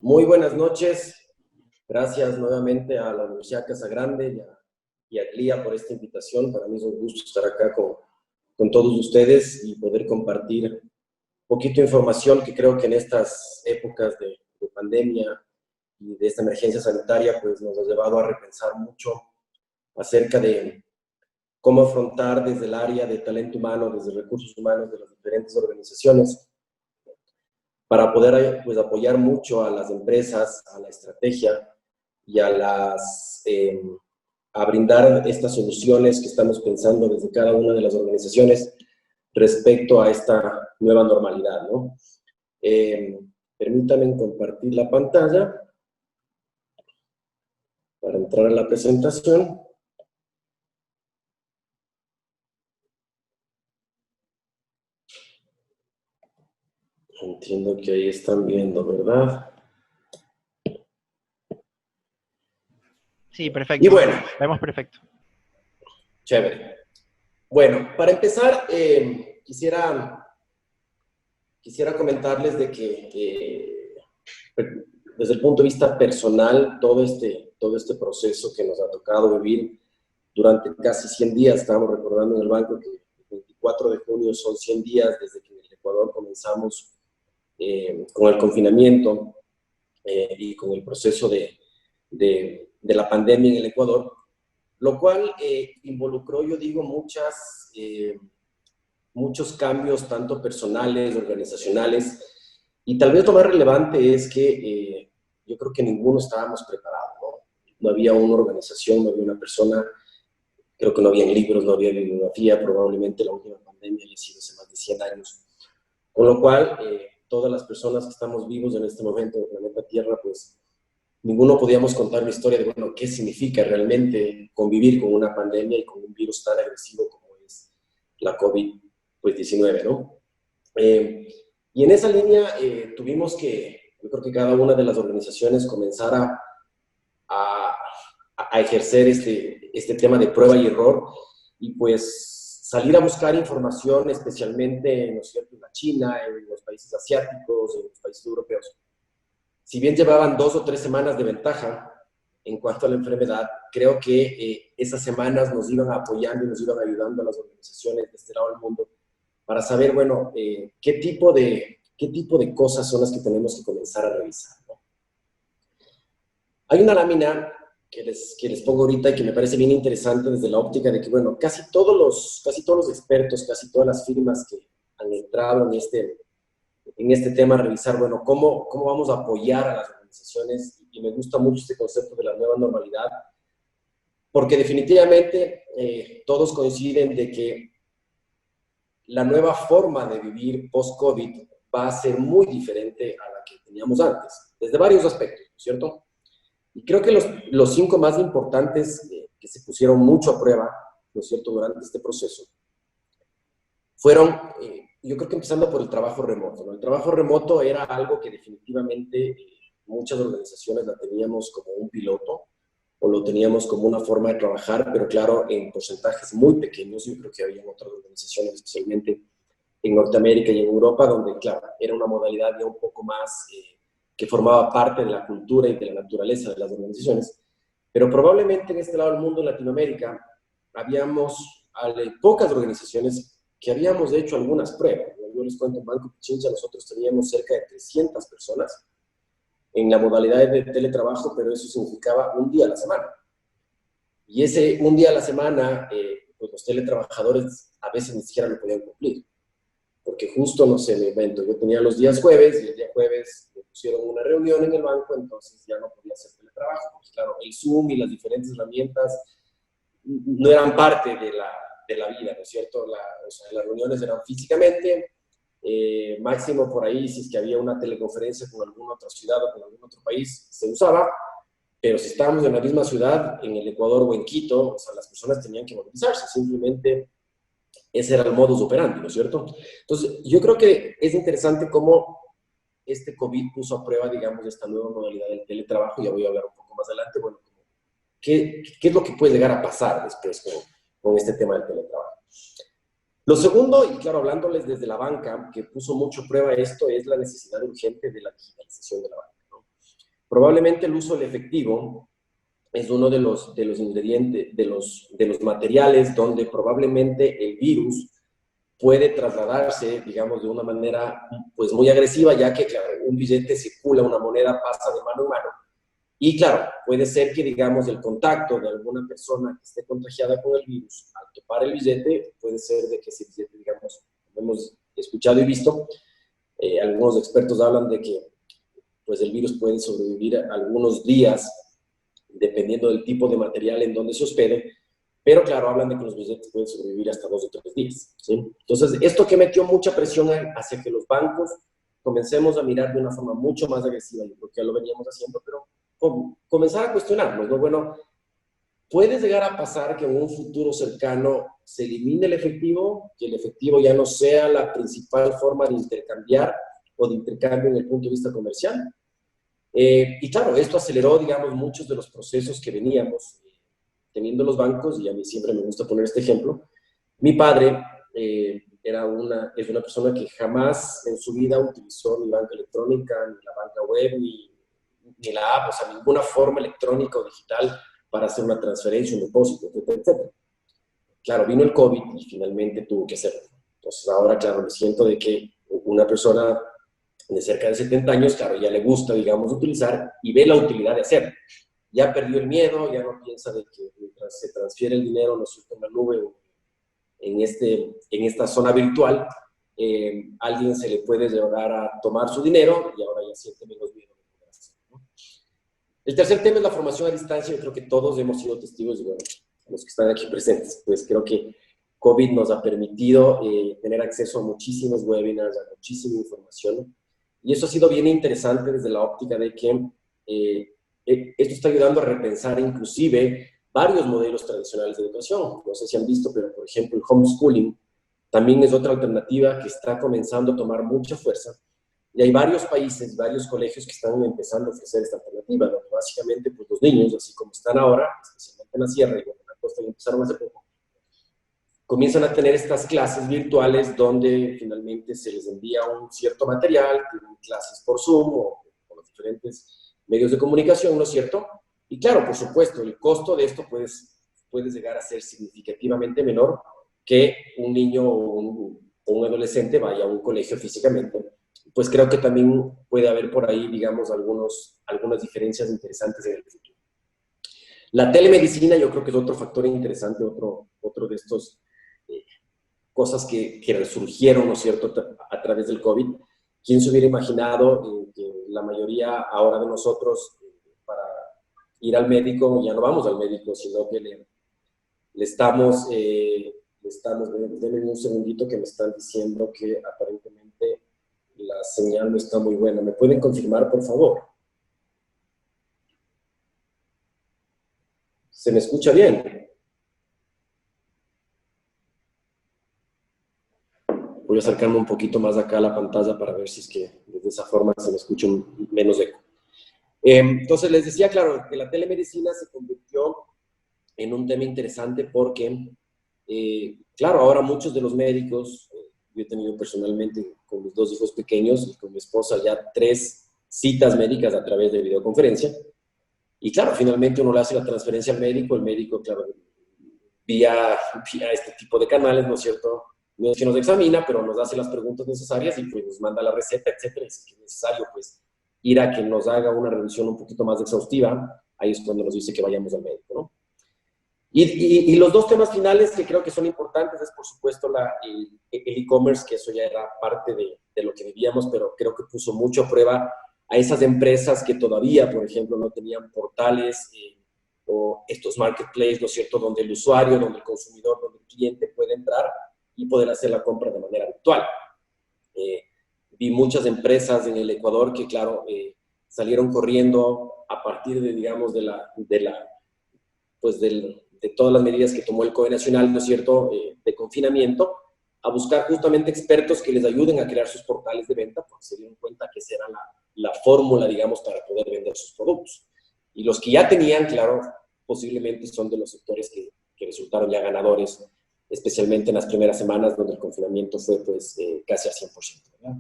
Muy buenas noches. Gracias nuevamente a la Universidad Casa Grande y a CLIA por esta invitación. Para mí es un gusto estar acá con todos ustedes y poder compartir un poquito de información que creo que en estas épocas de pandemia y de esta emergencia sanitaria pues nos ha llevado a repensar mucho acerca de cómo afrontar desde el área de talento humano, desde recursos humanos de las diferentes organizaciones, para poder pues, apoyar mucho a las empresas, a la estrategia y a brindar estas soluciones que estamos pensando desde cada una de las organizaciones respecto a esta nueva normalidad, ¿no? Permítanme compartir la pantalla para entrar a la presentación. Entiendo que ahí están viendo, ¿verdad? Sí, perfecto. Y bueno. Vemos perfecto. Chévere. Bueno, para empezar, quisiera comentarles de que desde el punto de vista personal, todo este proceso que nos ha tocado vivir durante casi 100 días, estábamos recordando en el banco que el 24 de junio son 100 días desde que en el Ecuador comenzamos con el confinamiento y con el proceso de la pandemia en el Ecuador, lo cual involucró, yo digo, muchos cambios, tanto personales, organizacionales, y tal vez lo más relevante es que yo creo que ninguno estábamos preparados, ¿no? No había una organización, no había una persona, creo que no había libros, no había bibliografía, probablemente la última pandemia haya sido hace más de 100 años. Con lo cual, todas las personas que estamos vivos en este momento en el planeta Tierra, pues ninguno podíamos contar una historia de, bueno, qué significa realmente convivir con una pandemia y con un virus tan agresivo como es la COVID-19, ¿no? Y en esa línea tuvimos que, yo creo que cada una de las organizaciones comenzara a ejercer este tema de prueba y error y pues salir a buscar información, especialmente, ¿no es cierto?, en la China, en los países asiáticos, en los países europeos. Si bien llevaban 2 o 3 semanas de ventaja en cuanto a la enfermedad, creo que esas semanas nos iban apoyando y nos iban ayudando a las organizaciones de este lado del mundo para saber, bueno, qué tipo de cosas son las que tenemos que comenzar a revisar, ¿no? Hay una lámina que les pongo ahorita y que me parece bien interesante desde la óptica de que, bueno, casi todos los expertos, casi todas las firmas que han entrado en este tema, a revisar, bueno, cómo vamos a apoyar a las organizaciones, y me gusta mucho este concepto de la nueva normalidad, porque definitivamente todos coinciden de que la nueva forma de vivir post-COVID va a ser muy diferente a la que teníamos antes, desde varios aspectos, ¿cierto? Y creo que los 5 más importantes que se pusieron mucho a prueba, ¿no es cierto?, durante este proceso, fueron, yo creo que empezando por el trabajo remoto, ¿no? El trabajo remoto era algo que definitivamente muchas organizaciones la teníamos como un piloto, o lo teníamos como una forma de trabajar, pero claro, en porcentajes muy pequeños. Yo creo que había otras organizaciones, especialmente en Norteamérica y en Europa, donde, claro, era una modalidad ya un poco más que formaba parte de la cultura y de la naturaleza de las organizaciones. Pero probablemente en este lado del mundo, en Latinoamérica, habíamos pocas organizaciones que habíamos hecho algunas pruebas. Yo les cuento, en Banco Pichincha nosotros teníamos cerca de 300 personas en la modalidad de teletrabajo, pero eso significaba un día a la semana. Y ese un día a la semana, pues los teletrabajadores a veces ni siquiera lo podían cumplir, porque justo, no sé, me invento, yo tenía los días jueves, y el día jueves me pusieron una reunión en el banco, entonces ya no podía hacer teletrabajo, porque claro, el Zoom y las diferentes herramientas no eran parte de la vida, ¿no es cierto? O sea, las reuniones eran físicamente, máximo por ahí, si es que había una teleconferencia con alguna otra ciudad o con algún otro país, se usaba, pero si estábamos en la misma ciudad, en el Ecuador o en Quito, o sea, las personas tenían que movilizarse, simplemente ese era el modus operandi, ¿no es cierto? Entonces, yo creo que es interesante cómo este COVID puso a prueba, digamos, esta nueva modalidad del teletrabajo. Ya voy a hablar un poco más adelante, bueno, ¿qué es lo que puede llegar a pasar después con este tema del teletrabajo? Lo segundo, y claro, hablándoles desde la banca, que puso mucho a prueba esto, es la necesidad urgente de la digitalización de la banca, ¿no? Probablemente el uso del efectivo es uno de los ingredientes, de los materiales donde probablemente el virus puede trasladarse, digamos, de una manera pues muy agresiva, ya que, claro, un billete circula, una moneda pasa de mano en mano. Y claro, puede ser que, digamos, el contacto de alguna persona que esté contagiada con el virus, al topar el billete, puede ser de que ese billete, digamos, como hemos escuchado y visto, algunos expertos hablan de que pues el virus puede sobrevivir algunos días, dependiendo del tipo de material en donde se hospede, pero claro, hablan de que los billetes pueden sobrevivir hasta 2 o 3 días, ¿sí? Entonces, esto que metió mucha presión hacia que los bancos comencemos a mirar de una forma mucho más agresiva, yo creo que ya lo veníamos haciendo, pero comenzar a cuestionarnos, ¿no? Bueno, ¿puede llegar a pasar que en un futuro cercano se elimine el efectivo, que el efectivo ya no sea la principal forma de intercambiar o de intercambio en el punto de vista comercial? Y claro, esto aceleró, digamos, muchos de los procesos que veníamos teniendo los bancos, y a mí siempre me gusta poner este ejemplo. Mi padre es una persona que jamás en su vida utilizó ni banca electrónica, ni la banca web, ni la app, o sea, ninguna forma electrónica o digital para hacer una transferencia, un depósito, etcétera, etcétera. Claro, vino el COVID y finalmente tuvo que hacerlo. Entonces ahora, claro, me siento de que una persona de cerca de 70 años, claro, ya le gusta, digamos, utilizar y ve la utilidad de hacerlo. Ya perdió el miedo, ya no piensa de que mientras se transfiere el dinero, no suelta en la nube o en esta zona virtual, alguien se le puede llegar a tomar su dinero y ahora ya siente menos miedo. El tercer tema es la formación a distancia. Yo creo que todos hemos sido testigos, y bueno, los que están aquí presentes, pues creo que COVID nos ha permitido tener acceso a muchísimos webinars, a muchísima información. Y eso ha sido bien interesante desde la óptica de que esto está ayudando a repensar inclusive varios modelos tradicionales de educación. No sé si han visto, pero por ejemplo el homeschooling también es otra alternativa que está comenzando a tomar mucha fuerza. Y hay varios países, varios colegios que están empezando a ofrecer esta alternativa, ¿no? Básicamente, pues los niños, así como están ahora, especialmente en la sierra y en la costa, que empezaron hace poco, comienzan a tener estas clases virtuales donde finalmente se les envía un cierto material, tienen clases por Zoom o por los diferentes medios de comunicación, ¿no es cierto? Y claro, por supuesto, el costo de esto puede llegar a ser significativamente menor que un niño o un adolescente vaya a un colegio físicamente. Pues creo que también puede haber por ahí, digamos, algunas diferencias interesantes en el futuro. La telemedicina yo creo que es otro factor interesante, otro de estos cosas que resurgieron, ¿no es cierto?, a través del COVID. ¿Quién se hubiera imaginado que la mayoría ahora de nosotros, para ir al médico, ya no vamos al médico, sino que le estamos, denme un segundito que me están diciendo que aparentemente la señal no está muy buena. ¿Me pueden confirmar, por favor? ¿Se me escucha bien? Voy a acercarme un poquito más acá a la pantalla para ver si es que de esa forma se me escucha menos eco. Entonces, les decía, claro, que la telemedicina se convirtió en un tema interesante porque, claro, ahora muchos de los médicos, yo he tenido personalmente con mis 2 hijos pequeños y con mi esposa ya 3 citas médicas a través de videoconferencia. Y claro, finalmente uno le hace la transferencia al médico, el médico, claro, vía este tipo de canales, ¿no es cierto? No es que nos examina, pero nos hace las preguntas necesarias y pues nos manda la receta, etcétera. Si es necesario, pues, ir a que nos haga una revisión un poquito más exhaustiva, ahí es cuando nos dice que vayamos al médico, ¿no? Y los 2 temas finales que creo que son importantes es, por supuesto, el e-commerce, que eso ya era parte de lo que vivíamos, pero creo que puso mucho a prueba a esas empresas que todavía, por ejemplo, no tenían portales o estos marketplaces, ¿no es cierto?, donde el usuario, donde el consumidor, donde el cliente puede entrar y poder hacer la compra de manera virtual. Vi muchas empresas en el Ecuador que, claro, salieron corriendo a partir de, digamos, de todas las medidas que tomó el COE Nacional, ¿no es cierto?, de confinamiento, a buscar justamente expertos que les ayuden a crear sus portales de venta, porque se dieron cuenta que esa era la fórmula, digamos, para poder vender sus productos. Y los que ya tenían, claro, posiblemente son de los sectores que resultaron ya ganadores, especialmente en las primeras semanas donde el confinamiento fue pues casi al 100%, ¿verdad?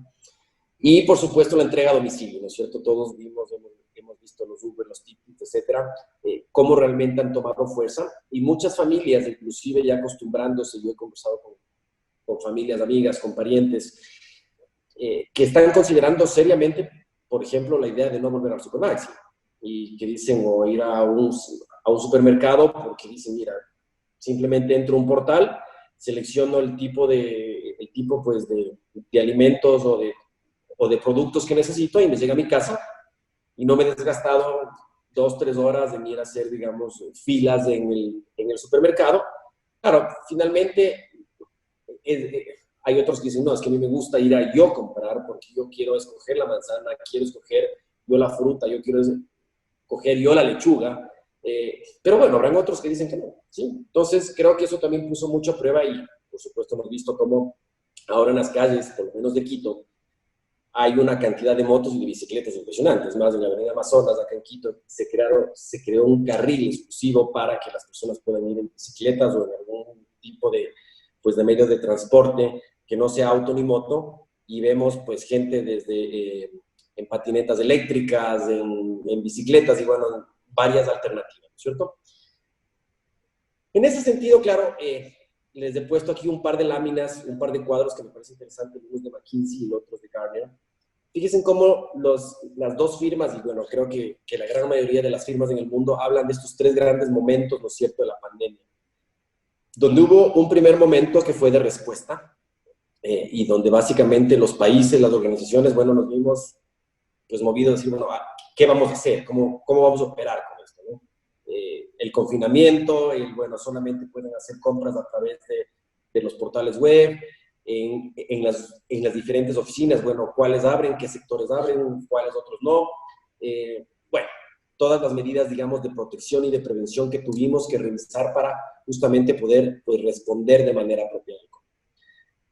Y por supuesto la entrega a domicilio, ¿no es cierto? Todos hemos visto los Uber, los tickets, etcétera, cómo realmente han tomado fuerza. Y muchas familias, inclusive ya acostumbrándose, yo he conversado con familias, amigas, con parientes, que están considerando seriamente, por ejemplo, la idea de no volver al Supermaxi. Y que dicen, o ir a un supermercado, porque dicen, mira, simplemente entro a un portal, selecciono el tipo pues, de alimentos o de productos que necesito y me llega a mi casa y no me he desgastado 2, 3 horas en ir a hacer, digamos, filas en el supermercado. Claro, finalmente hay otros que dicen, no, es que a mí me gusta ir a yo comprar porque yo quiero escoger la manzana, quiero escoger yo la fruta, yo quiero escoger yo la lechuga. Pero bueno, habrán otros que dicen que no, ¿sí? Entonces, creo que eso también puso mucho a prueba y, por supuesto, hemos visto cómo ahora en las calles, por lo menos de Quito, hay una cantidad de motos y de bicicletas impresionantes. Más, en la avenida Amazonas, acá en Quito, se creó un carril exclusivo para que las personas puedan ir en bicicletas o en algún tipo pues, de medio de transporte que no sea auto ni moto, y vemos pues gente desde en patinetas eléctricas, en bicicletas y bueno, varias alternativas, ¿no es cierto? En ese sentido, claro, les he puesto aquí un par de láminas, un par de cuadros que me parece interesante, uno es de McKinsey y el otro es de Gartner. Fíjense cómo las dos firmas, y bueno, creo que la gran mayoría de las firmas en el mundo hablan de estos tres grandes momentos, ¿no es cierto?, de la pandemia. Donde hubo un primer momento que fue de respuesta, y donde básicamente los países, las organizaciones, bueno, nos vimos pues movidos a decir, bueno, ¿qué vamos a hacer? ¿Cómo vamos a operar con esto, ¿no? El confinamiento, bueno, solamente pueden hacer compras a través de los portales web, en las diferentes oficinas, bueno, cuáles abren, qué sectores abren, cuáles otros no. Bueno, todas las medidas, digamos, de protección y de prevención que tuvimos que revisar para justamente poder pues, responder de manera apropiada.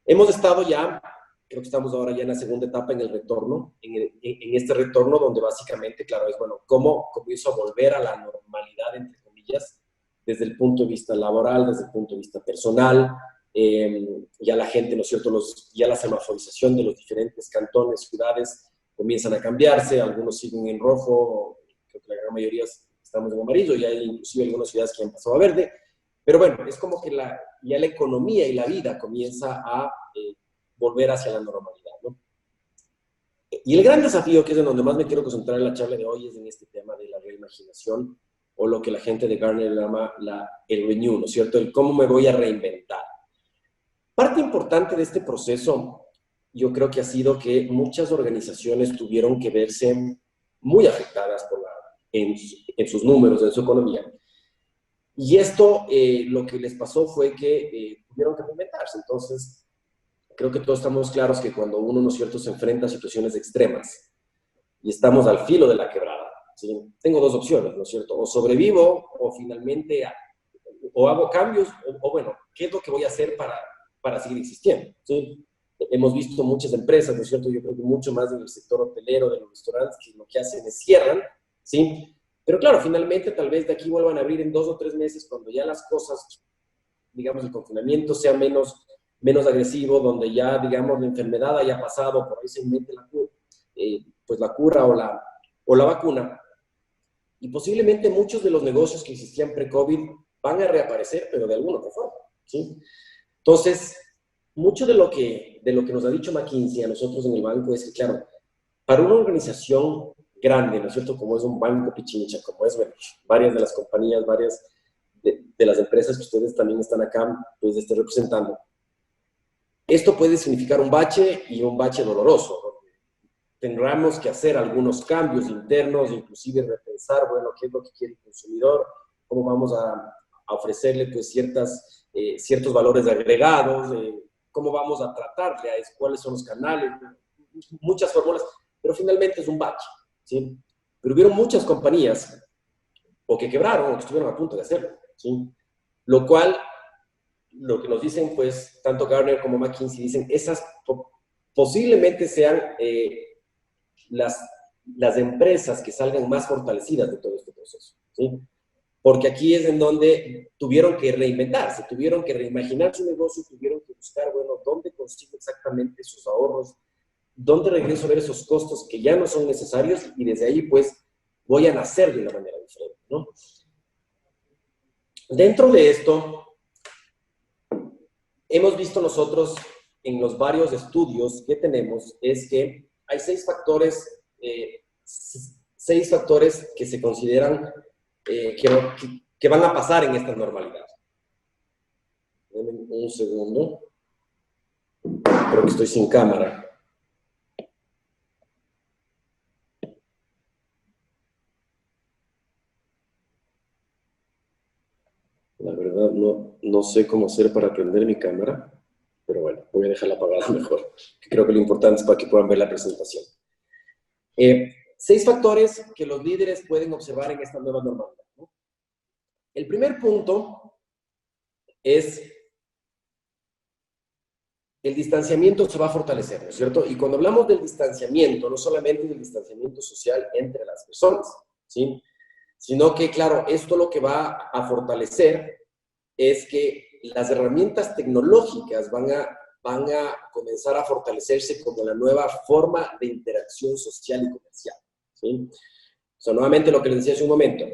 Hemos estado ya, creo que estamos ahora ya en la segunda etapa en el retorno, en este retorno donde básicamente, claro, es, bueno, cómo comienzo a volver a la normalidad, entre comillas, desde el punto de vista laboral, desde el punto de vista personal. Ya la gente, ¿no es cierto?, ya la semaforización de los diferentes cantones, ciudades, comienzan a cambiarse, algunos siguen en rojo, creo que la gran mayoría estamos en amarillo, ya hay inclusive algunas ciudades que han pasado a verde, pero bueno, es como que ya la economía y la vida comienza a volver hacia la normalidad, ¿no? Y el gran desafío, que es en donde más me quiero concentrar en la charla de hoy, es en este tema de la reimaginación, o lo que la gente de Gartner llama el renew, ¿no es cierto? El cómo me voy a reinventar. Parte importante de este proceso, yo creo que ha sido que muchas organizaciones tuvieron que verse muy afectadas en sus números, en su economía. Y esto lo que les pasó fue que tuvieron que reinventarse. Entonces, creo que todos estamos claros que cuando uno, ¿no es cierto?, se enfrenta a situaciones extremas y estamos al filo de la quebrada, ¿sí? Tengo dos opciones, ¿no es cierto? O sobrevivo o finalmente o hago cambios o bueno, ¿qué es lo que voy a hacer para seguir existiendo? ¿Sí? Hemos visto muchas empresas, ¿no es cierto? Yo creo que mucho más en el sector hotelero, de los restaurantes, que lo que hacen es cierran, ¿sí? Pero claro, finalmente tal vez de aquí vuelvan a abrir en 2 o 3 meses cuando ya las cosas, digamos, el confinamiento sea menos agresivo, donde ya, digamos, la enfermedad haya pasado, por ahí se invente pues la cura o la vacuna. Y posiblemente muchos de los negocios que existían pre-COVID van a reaparecer, pero de alguna otra forma, ¿sí? Entonces, mucho de lo que nos ha dicho McKinsey a nosotros en el banco es que, claro, para una organización grande, ¿no es cierto?, como es un banco Pichincha, como es, bueno, varias de las compañías, varias de las empresas que ustedes también están acá, pues, representando. Esto puede significar un bache y un bache doloroso, ¿no? Tendremos que hacer algunos cambios internos, inclusive repensar, bueno, qué es lo que quiere el consumidor, cómo vamos a ofrecerle, pues, ciertos valores agregados, cómo vamos a tratarle a eso, cuáles son los canales, muchas fórmulas, pero finalmente es un bache, ¿sí? Pero hubieron muchas compañías o que quebraron o que estuvieron a punto de hacerlo, ¿sí? Lo cual, lo que nos dicen, pues, tanto Gartner como McKinsey dicen, esas posiblemente sean las empresas que salgan más fortalecidas de todo este proceso, ¿sí? Porque aquí es en donde tuvieron que reinventarse, tuvieron que reimaginar su negocio, tuvieron que buscar, bueno, dónde consigo exactamente sus ahorros, dónde regreso a ver esos costos que ya no son necesarios y desde ahí, pues, voy a nacer de una manera diferente, ¿no? Dentro de esto, hemos visto nosotros en los varios estudios que tenemos, es que hay seis factores que se consideran que van a pasar en esta normalidad. Denme un segundo. Creo que estoy sin cámara. La verdad no sé cómo hacer para prender mi cámara, pero bueno, voy a dejarla apagada mejor. Creo que lo importante es para que puedan ver la presentación. 6 factores que los líderes pueden observar en esta nueva normalidad, ¿no? El primer punto es el distanciamiento se va a fortalecer, ¿no es cierto? Y cuando hablamos del distanciamiento, no solamente del distanciamiento social entre las personas, ¿sí? Sino que, claro, esto lo que va a fortalecer es que las herramientas tecnológicas van a comenzar a fortalecerse como la nueva forma de interacción social y comercial, ¿sí? O sea, nuevamente lo que les decía hace un momento,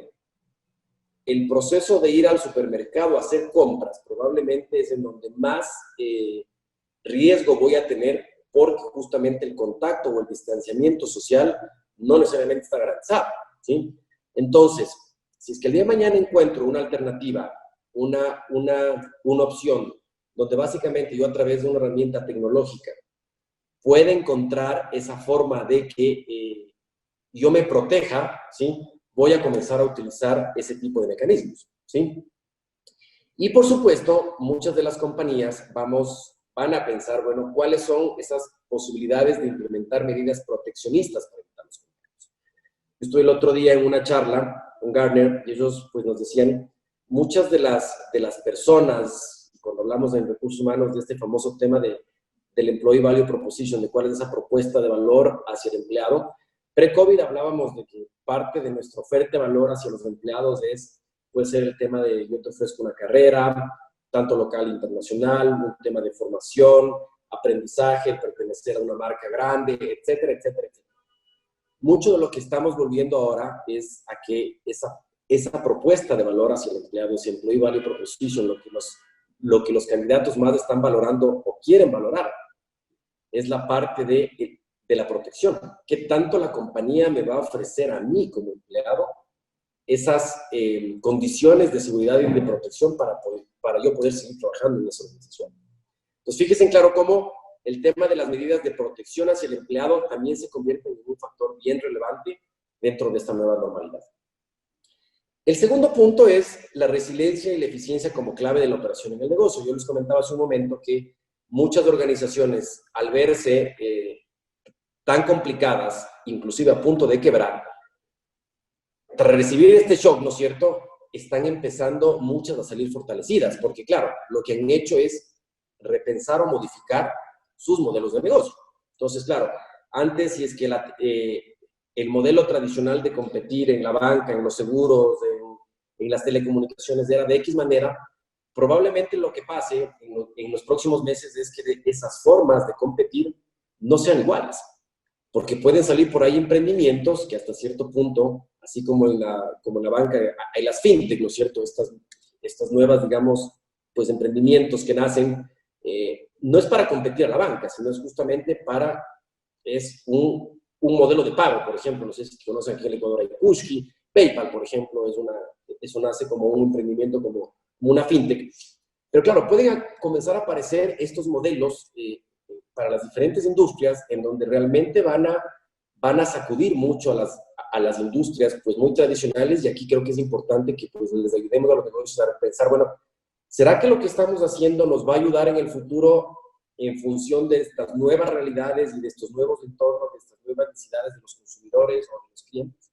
el proceso de ir al supermercado a hacer compras probablemente es en donde más riesgo voy a tener porque justamente el contacto o el distanciamiento social no necesariamente está garantizado, ¿sí? Entonces, si es que el día de mañana encuentro una alternativa, una opción, donde básicamente yo a través de una herramienta tecnológica pueda encontrar esa forma de que yo me proteja, ¿sí? Voy a comenzar a utilizar ese tipo de mecanismos, ¿sí? Y por supuesto, muchas de las compañías van a pensar, bueno, ¿cuáles son esas posibilidades de implementar medidas proteccionistas para evitar los contagios? Yo estuve el otro día en una charla con Gartner y ellos pues, nos decían, muchas de las personas, cuando hablamos en recursos humanos, de este famoso tema del Employee Value Proposition, de cuál es esa propuesta de valor hacia el empleado, pre-COVID hablábamos de que parte de nuestra oferta de valor hacia los empleados puede ser el tema de yo te ofrezco una carrera, tanto local e internacional, un tema de formación, aprendizaje, pertenecer a una marca grande, etcétera, etcétera, etcétera. Mucho de lo que estamos volviendo ahora es a que esa propuesta de valor hacia el empleado, ese Employee Value Proposition, lo que los candidatos más están valorando o quieren valorar, es la parte de la protección. ¿Qué tanto la compañía me va a ofrecer a mí como empleado esas condiciones de seguridad y de protección para yo poder seguir trabajando en esa organización? Entonces, fíjense en claro cómo el tema de las medidas de protección hacia el empleado también se convierte en un factor bien relevante dentro de esta nueva normalidad. El segundo punto es la resiliencia y la eficiencia como clave de la operación en el negocio. Yo les comentaba hace un momento que muchas organizaciones, al verse tan complicadas, inclusive a punto de quebrar, tras recibir este shock, ¿no es cierto?, están empezando muchas a salir fortalecidas, porque claro, lo que han hecho es repensar o modificar sus modelos de negocio. Entonces, claro, antes si es que el modelo tradicional de competir en la banca, en los seguros, en las telecomunicaciones era de X manera, probablemente lo que pase en los próximos meses es que esas formas de competir no sean iguales, porque pueden salir por ahí emprendimientos que hasta cierto punto, así como en la banca, hay las fintech, ¿no es cierto? Estas nuevas, digamos, pues emprendimientos que nacen, no es para competir a la banca, sino es justamente es un modelo de pago, por ejemplo, no sé si conocen aquí en Ecuador, hay Kushki, PayPal, por ejemplo, eso nace como un emprendimiento, como una fintech. Pero claro, pueden comenzar a aparecer estos modelos para las diferentes industrias en donde realmente van a sacudir mucho a las industrias pues muy tradicionales, y aquí creo que es importante que pues les ayudemos a los negocios a pensar, bueno, ¿será que lo que estamos haciendo nos va a ayudar en el futuro en función de estas nuevas realidades y de estos nuevos entornos, de estas nuevas necesidades de los consumidores o de los clientes?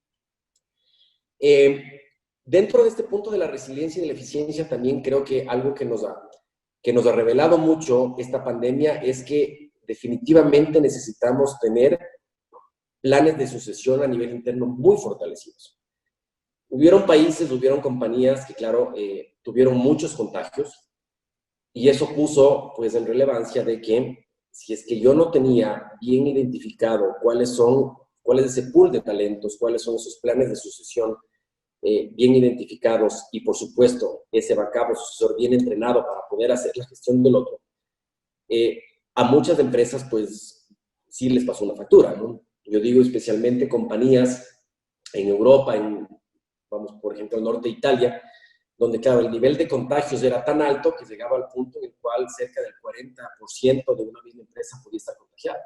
Dentro de este punto de la resiliencia y de la eficiencia, también creo que algo que nos ha revelado mucho esta pandemia es que definitivamente necesitamos tener planes de sucesión a nivel interno muy fortalecidos. Hubieron países, hubieron compañías que, claro, tuvieron muchos contagios, y eso puso, pues, en relevancia de que si es que yo no tenía bien identificado cuáles son cuál es ese pool de talentos, cuáles son esos planes de sucesión bien identificados y, por supuesto, ese backup o sucesor bien entrenado para poder hacer la gestión del otro, a muchas empresas, pues, sí les pasó una factura, ¿no? Yo digo especialmente compañías en Europa, vamos, por ejemplo, al norte de Italia, donde, claro, el nivel de contagios era tan alto que llegaba al punto en el cual cerca del 40% de una misma empresa podía estar contagiada.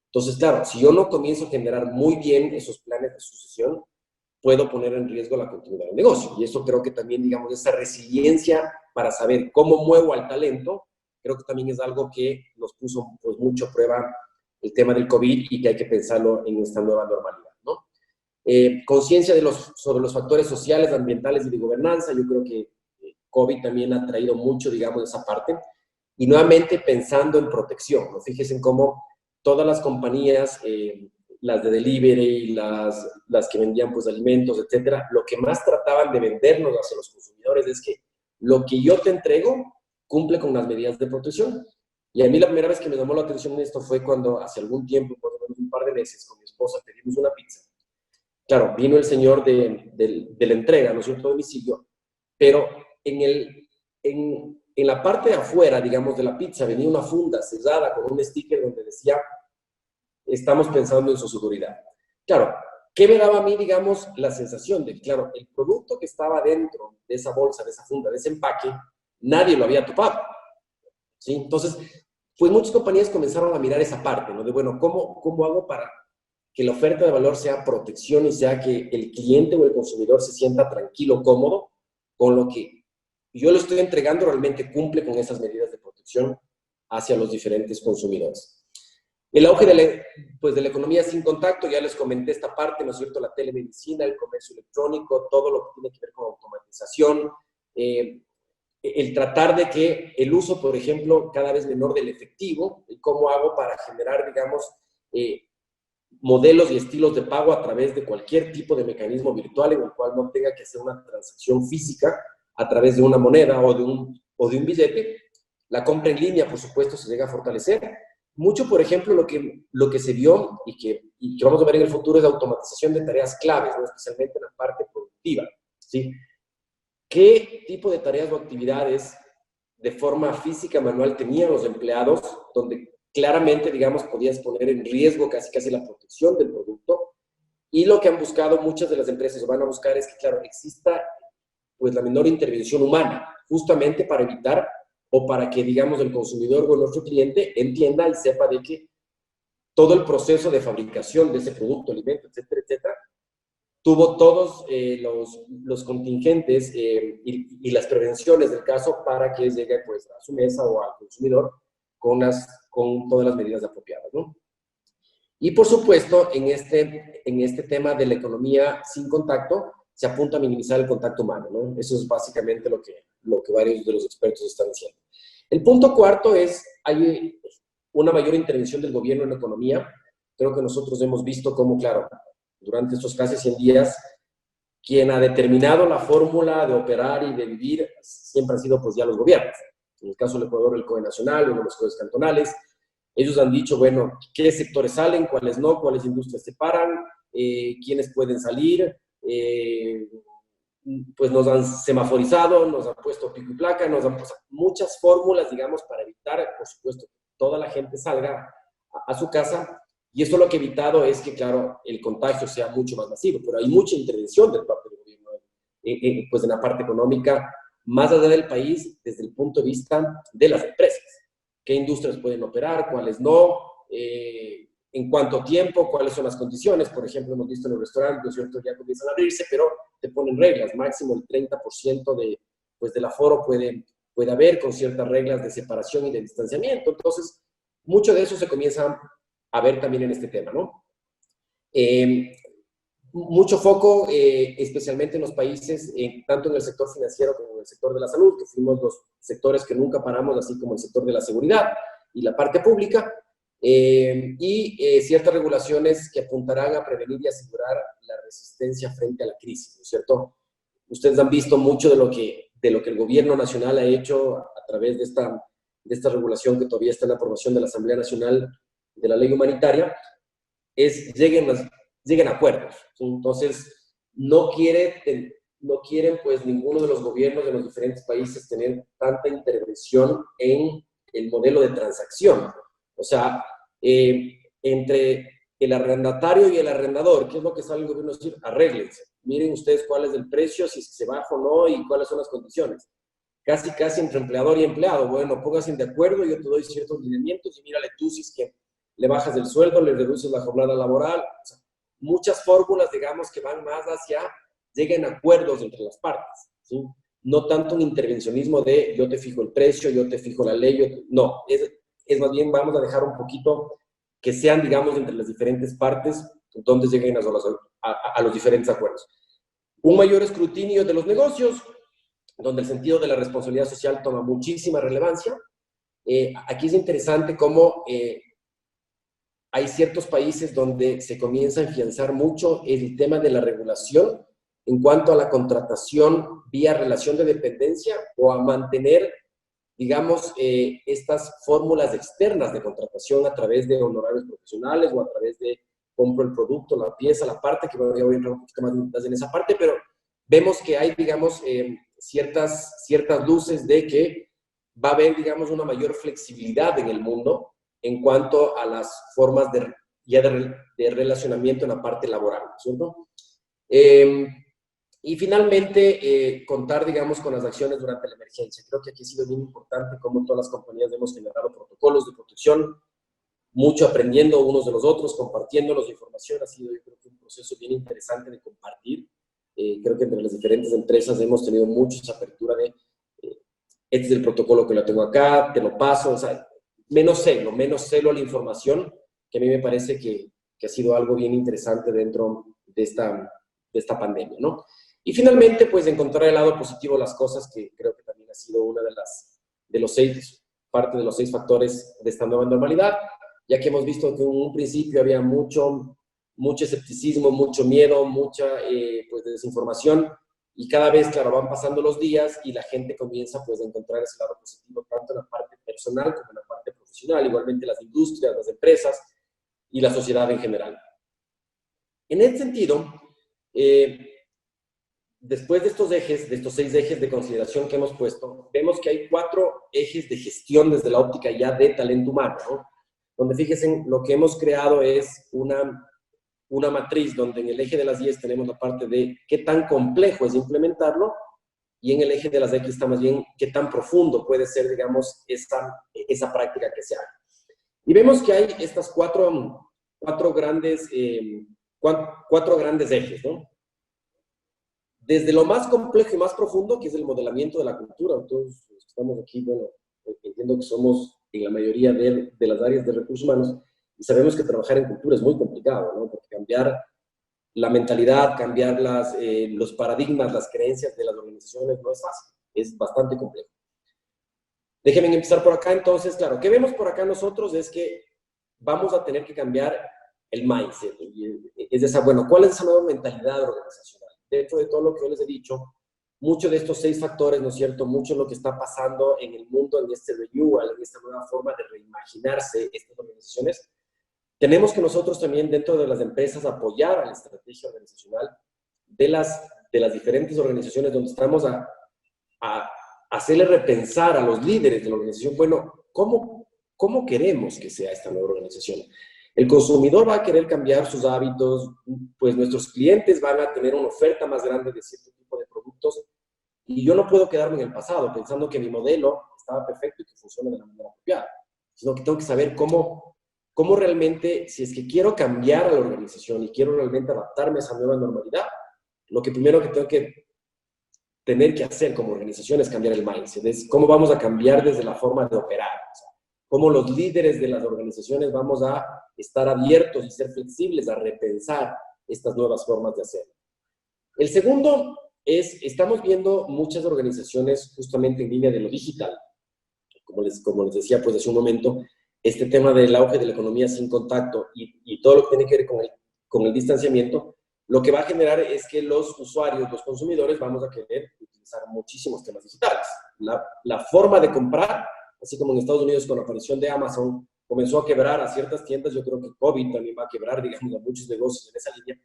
Entonces, claro, si yo no comienzo a generar muy bien esos planes de sucesión, puedo poner en riesgo la continuidad del negocio. Y eso creo que también, digamos, esa resiliencia para saber cómo muevo al talento, creo que también es algo que nos puso pues, mucho a prueba el tema del COVID y que hay que pensarlo en esta nueva normalidad, ¿no? Conciencia sobre los factores sociales, ambientales y de gobernanza. Yo creo que COVID también ha traído mucho, digamos, de esa parte. Y nuevamente pensando en protección, ¿no? Fíjense en cómo todas las compañías, las de delivery, las que vendían pues alimentos, etcétera, lo que más trataban de vendernos hacia los consumidores es que lo que yo te entrego cumple con las medidas de protección. Y a mí la primera vez que me llamó la atención esto fue cuando hace algún tiempo, por lo menos un par de meses, con mi esposa pedimos una pizza. Claro, vino el señor de la entrega, ¿no es cierto?, domicilio, pero en la parte de afuera, digamos, de la pizza venía una funda sellada con un sticker donde decía, estamos pensando en su seguridad. Claro, ¿qué me daba a mí, digamos, la sensación de que, claro, el producto que estaba dentro de esa bolsa, de esa funda, de ese empaque, nadie lo había topado, ¿sí? Entonces, pues muchas compañías comenzaron a mirar esa parte, ¿no? De, bueno, ¿cómo hago para que la oferta de valor sea protección y sea que el cliente o el consumidor se sienta tranquilo, cómodo, con lo que yo le estoy entregando realmente cumple con esas medidas de protección hacia los diferentes consumidores? El auge de la economía sin contacto, ya les comenté esta parte, ¿no es cierto? La telemedicina, el comercio electrónico, todo lo que tiene que ver con automatización, el tratar de que el uso, por ejemplo, cada vez menor del efectivo, y cómo hago para generar, digamos, modelos y estilos de pago a través de cualquier tipo de mecanismo virtual en el cual no tenga que hacer una transacción física a través de una moneda o de un billete. La compra en línea, por supuesto, se llega a fortalecer. Mucho, por ejemplo, lo que se vio y que vamos a ver en el futuro es la automatización de tareas claves, ¿no? Especialmente en la parte productiva, ¿sí? ¿Qué tipo de tareas o actividades de forma física, manual, tenían los empleados donde claramente, digamos, podías poner en riesgo casi la protección del producto? Y lo que han buscado muchas de las empresas o van a buscar es que, claro, exista pues la menor intervención humana, justamente para evitar o para que, digamos, el consumidor o nuestro cliente entienda y sepa de que todo el proceso de fabricación de ese producto, alimento, etcétera, etcétera, tuvo todos los contingentes y las prevenciones del caso para que llegue pues, a su mesa o al consumidor con todas las medidas apropiadas, ¿no? Y por supuesto, en este tema de la economía sin contacto, se apunta a minimizar el contacto humano, ¿no? Eso es básicamente lo que varios de los expertos están diciendo. El punto cuarto es, hay una mayor intervención del gobierno en la economía. Creo que nosotros hemos visto cómo, claro, durante estos casi 100 días, quien ha determinado la fórmula de operar y de vivir siempre han sido pues ya los gobiernos. En el caso del Ecuador, el COE nacional, uno de los COEs cantonales. Ellos han dicho, bueno, qué sectores salen, cuáles no, cuáles industrias se paran, quiénes pueden salir, pues nos han semaforizado, nos han puesto pico y placa, nos han puesto muchas fórmulas, digamos, para evitar, por supuesto, que toda la gente salga a su casa. Y eso lo que ha evitado es que, claro, el contagio sea mucho más masivo, pero hay mucha intervención del parte del gobierno, pues en la parte económica, más allá del país, desde el punto de vista de las empresas. ¿Qué industrias pueden operar, cuáles no? En cuánto tiempo, cuáles son las condiciones. Por ejemplo, hemos visto en los restaurantes, ¿no es cierto?, ya comienzan a abrirse, pero te ponen reglas, máximo el 30% del aforo puede haber, con ciertas reglas de separación y de distanciamiento. Entonces, mucho de eso se comienza a ver también en este tema, ¿no? Mucho foco, especialmente en los países, tanto en el sector financiero como en el sector de la salud, que fuimos los sectores que nunca paramos, así como el sector de la seguridad y la parte pública, y ciertas regulaciones que apuntarán a prevenir y asegurar la resistencia frente a la crisis, ¿no es cierto? Ustedes han visto mucho de lo que el gobierno nacional ha hecho a través de esta regulación que todavía está en la aprobación de la Asamblea Nacional de la Ley Humanitaria, lleguen lleguen a acuerdos, ¿sí? Entonces, no quieren, pues, ninguno de los gobiernos de los diferentes países tener tanta intervención en el modelo de transacción. O sea, entre el arrendatario y el arrendador, ¿qué es lo que sale el gobierno a decir? Arréglense. Miren ustedes cuál es el precio, si es que se baja o no y cuáles son las condiciones. Casi entre empleador y empleado. Bueno, pónganse de acuerdo, yo te doy ciertos lineamientos y mírale tú si es que le bajas el sueldo, le reduces la jornada laboral. O sea, muchas fórmulas, digamos, que van más hacia lleguen a acuerdos entre las partes, ¿sí? No tanto un intervencionismo de yo te fijo el precio, yo te fijo la ley, no, es más bien vamos a dejar un poquito que sean, digamos, entre las diferentes partes donde lleguen a los diferentes acuerdos. Un mayor escrutinio de los negocios, donde el sentido de la responsabilidad social toma muchísima relevancia. Aquí es interesante cómo hay ciertos países donde se comienza a afianzar mucho el tema de la regulación en cuanto a la contratación vía relación de dependencia o a mantener, digamos, estas fórmulas externas de contratación a través de honorarios profesionales o a través de compro el producto, la pieza, la parte, que voy a entrar un poquito más en esa parte, pero vemos que hay, digamos, ciertas luces de que va a haber, digamos, una mayor flexibilidad en el mundo en cuanto a las formas de relacionamiento en la parte laboral, ¿cierto? Y finalmente, contar, digamos, con las acciones durante la emergencia. Creo que aquí ha sido bien importante cómo todas las compañías hemos generado protocolos de protección, mucho aprendiendo unos de los otros, compartiéndolos de información. Ha sido, yo creo que un proceso bien interesante de compartir. Creo que entre las diferentes empresas hemos tenido mucha esa apertura de este es el protocolo que lo tengo acá, te lo paso, o sea, menos celo a la información, que a mí me parece que ha sido algo bien interesante dentro de esta pandemia, ¿no? Y finalmente, pues, encontrar el lado positivo de las cosas, que creo que también ha sido una parte de los 6 factores de esta nueva normalidad, ya que hemos visto que en un principio había mucho escepticismo, mucho miedo, mucha pues, desinformación, y cada vez, claro, van pasando los días y la gente comienza, pues, a encontrar ese lado positivo, tanto en la parte personal como en la parte profesional, igualmente las industrias, las empresas y la sociedad en general. En ese sentido, después de estos 6 ejes de consideración que hemos puesto, vemos que hay 4 ejes de gestión desde la óptica ya de talento humano, ¿no? Donde, fíjense, lo que hemos creado es una matriz donde en el eje de las 10 tenemos la parte de qué tan complejo es implementarlo, y en el eje de las X está más bien qué tan profundo puede ser, digamos, esa práctica que se haga. Y vemos que hay estas cuatro grandes ejes, ¿no? Desde lo más complejo y más profundo, que es el modelamiento de la cultura. Todos los que estamos aquí, bueno, entiendo que somos en la mayoría de las áreas de recursos humanos, y sabemos que trabajar en cultura es muy complicado, ¿no? Porque cambiar la mentalidad, cambiar los paradigmas, las creencias de las organizaciones no es fácil, es bastante complejo. Déjenme empezar por acá. Entonces, claro, ¿qué vemos por acá nosotros? Es que vamos a tener que cambiar el mindset. Es esa, bueno, ¿cuál es esa nueva mentalidad organizacional? Dentro de todo lo que yo les he dicho, muchos de estos 6 factores, ¿no es cierto? Mucho de lo que está pasando en el mundo, en este renewal, en esta nueva forma de reimaginarse estas organizaciones, tenemos que nosotros también dentro de las empresas apoyar a la estrategia organizacional de las diferentes organizaciones donde estamos a hacerle repensar a los líderes de la organización, bueno, ¿cómo queremos que sea esta nueva organización? El consumidor va a querer cambiar sus hábitos, pues nuestros clientes van a tener una oferta más grande de cierto tipo de productos, y yo no puedo quedarme en el pasado pensando que mi modelo estaba perfecto y que funciona de la manera apropiada, sino que tengo que saber cómo realmente, si es que quiero cambiar a la organización y quiero realmente adaptarme a esa nueva normalidad, lo que primero que tengo que tener que hacer como organización es cambiar el mindset, es cómo vamos a cambiar desde la forma de operar, o sea, cómo los líderes de las organizaciones vamos a estar abiertos y ser flexibles a repensar estas nuevas formas de hacer. El segundo es, estamos viendo muchas organizaciones justamente en línea de lo digital, como les decía pues hace un momento, este tema del auge de la economía sin contacto y todo lo que tiene que ver con el distanciamiento, lo que va a generar es que los usuarios, los consumidores, vamos a querer utilizar muchísimos temas digitales. La forma de comprar, así como en Estados Unidos con la aparición de Amazon, comenzó a quebrar a ciertas tiendas. Yo creo que COVID también va a quebrar, digamos, a muchos negocios en esa línea.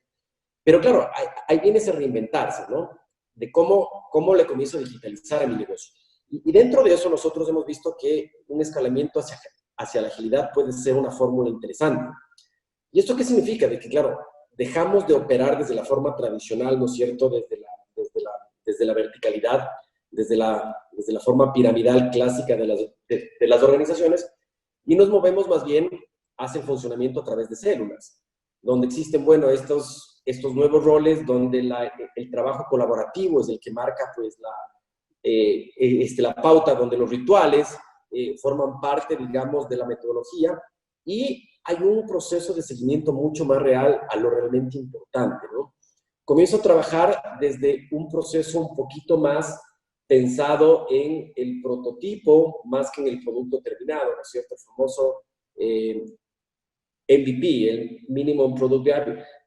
Pero claro, ahí viene ese reinventarse, ¿no? De cómo le comienzo a digitalizar a mi negocio. Y dentro de eso nosotros hemos visto que un escalamiento hacia la agilidad puede ser una fórmula interesante. ¿Y esto qué significa? De que, claro, dejamos de operar desde la forma tradicional, ¿no es cierto? Desde la verticalidad, desde la forma piramidal clásica de las organizaciones, y nos movemos más bien hacia el funcionamiento a través de células, donde existen, bueno, estos nuevos roles, donde el trabajo colaborativo es el que marca, pues, la pauta, donde los rituales forman parte, digamos, de la metodología, y hay un proceso de seguimiento mucho más real a lo realmente importante, ¿no? Comienzo a trabajar desde un proceso un poquito más pensado en el prototipo, más que en el producto terminado, ¿no es cierto? El famoso MVP, el Minimum Product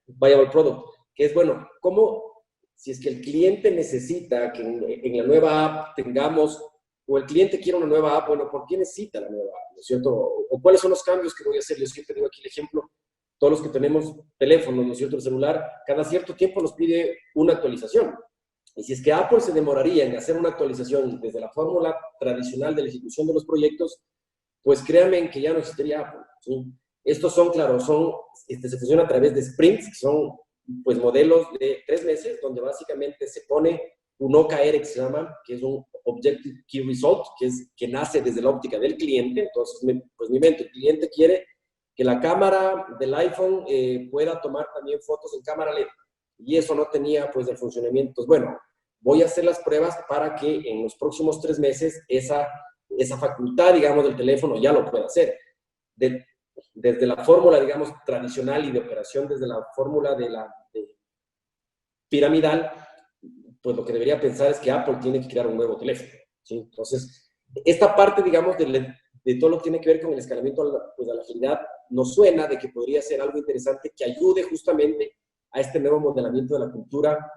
Viable Product, que es, bueno, cómo, si es que el cliente necesita que en la nueva app tengamos, o el cliente quiere una nueva app, bueno, ¿por qué necesita la nueva app? ¿No es cierto? O cuáles son los cambios que voy a hacer. Yo siempre digo aquí el ejemplo, todos los que tenemos teléfonos, ¿no es cierto?, el celular, cada cierto tiempo nos pide una actualización. Y si es que Apple se demoraría en hacer una actualización desde la fórmula tradicional de la ejecución de los proyectos, pues créanme que ya no existiría Apple, ¿sí? Estos son, claro, se funciona a través de sprints, que son, pues, modelos de 3 meses, donde básicamente se pone un OKR, que se llama, que es un Objective Key Result, que nace desde la óptica del cliente. Entonces, pues mi mente, el cliente quiere que la cámara del iPhone pueda tomar también fotos en cámara lenta, y eso no tenía, pues, el funcionamiento. Entonces, bueno, voy a hacer las pruebas para que en los próximos 3 meses esa facultad, digamos, del teléfono ya lo pueda hacer. Desde la fórmula, digamos, tradicional y de operación, desde la fórmula de piramidal, pues lo que debería pensar es que Apple tiene que crear un nuevo teléfono, ¿sí? Entonces, esta parte, digamos, de todo lo que tiene que ver con el escalamiento pues, a la agilidad, nos suena de que podría ser algo interesante que ayude justamente a este nuevo modelamiento de la cultura,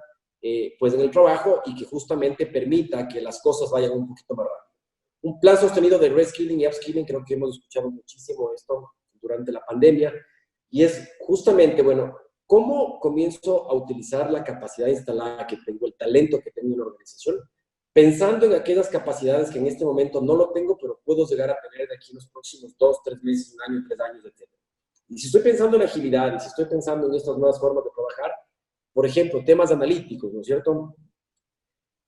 pues, en el trabajo, y que justamente permita que las cosas vayan un poquito más rápido. Un plan sostenido de reskilling y upskilling, creo que hemos escuchado muchísimo esto durante la pandemia, y es justamente, bueno, ¿cómo comienzo a utilizar la capacidad instalada que tengo, el talento que tengo en la organización, pensando en aquellas capacidades que en este momento no lo tengo, pero puedo llegar a tener de aquí en los próximos 2, 3 meses, 1 año, 3 años, etc.? Y si estoy pensando en agilidad, y si estoy pensando en estas nuevas formas de trabajar, por ejemplo, temas analíticos, ¿no es cierto?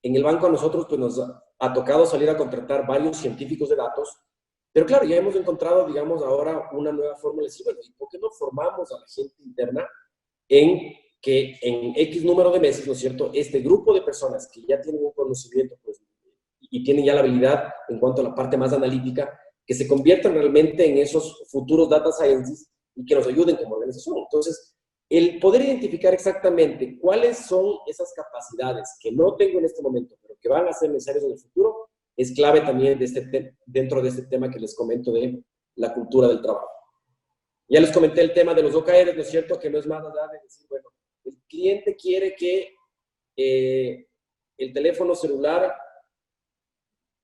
En el banco a nosotros, pues, nos ha tocado salir a contratar varios científicos de datos, pero claro, ya hemos encontrado, digamos, ahora una nueva fórmula de decir, bueno, ¿y por qué no formamos a la gente interna en que en X número de meses, ¿no es cierto?, este grupo de personas que ya tienen un conocimiento, pues, y tienen ya la habilidad en cuanto a la parte más analítica, que se conviertan realmente en esos futuros data scientists y que nos ayuden como organización? Entonces, el poder identificar exactamente cuáles son esas capacidades que no tengo en este momento, pero que van a ser necesarias en el futuro, es clave también dentro de este tema que les comento de la cultura del trabajo. Ya les comenté el tema de los OKRs, ¿no es cierto?, que no es más allá de decir, bueno, el cliente quiere que el teléfono celular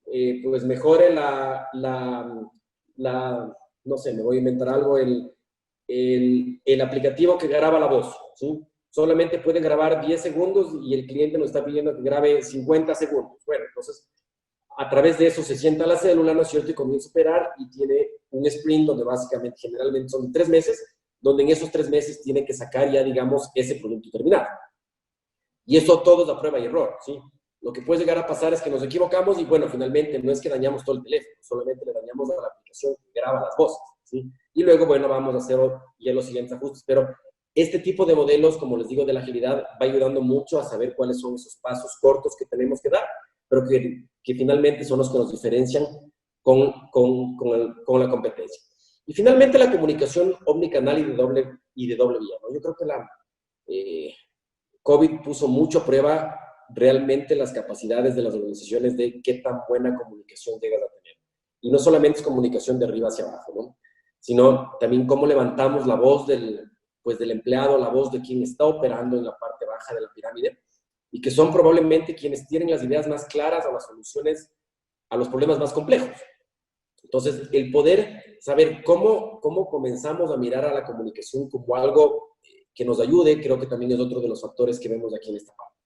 pues mejore no sé, me voy a inventar algo, el aplicativo que graba la voz, ¿sí? Solamente puede grabar 10 segundos y el cliente nos está pidiendo que grabe 50 segundos. Bueno, entonces, a través de eso se sienta la célula, ¿no es cierto?, y comienza a operar, y tiene un sprint donde básicamente, generalmente son 3 meses, donde en esos 3 meses tiene que sacar ya, digamos, ese producto terminado. Y eso todo es a prueba y error, ¿sí? Lo que puede llegar a pasar es que nos equivocamos y, bueno, finalmente no es que dañamos todo el teléfono, solamente le dañamos a la aplicación que graba las voces, ¿sí? Y luego, bueno, vamos a hacer ya los siguientes ajustes. Pero este tipo de modelos, como les digo, de la agilidad, va ayudando mucho a saber cuáles son esos pasos cortos que tenemos que dar, pero que finalmente son los que nos diferencian con la competencia. Y finalmente la comunicación omnicanal y de doble vía, ¿no? Yo creo que COVID puso mucho a prueba realmente las capacidades de las organizaciones de qué tan buena comunicación llegas a tener. Y no solamente es comunicación de arriba hacia abajo, ¿no?, sino también cómo levantamos la voz del empleado, la voz de quien está operando en la parte baja de la pirámide, y que son probablemente quienes tienen las ideas más claras o las soluciones a los problemas más complejos. Entonces, el poder saber cómo comenzamos a mirar a la comunicación como algo que nos ayude, creo que también es otro de los factores que vemos aquí en esta parte.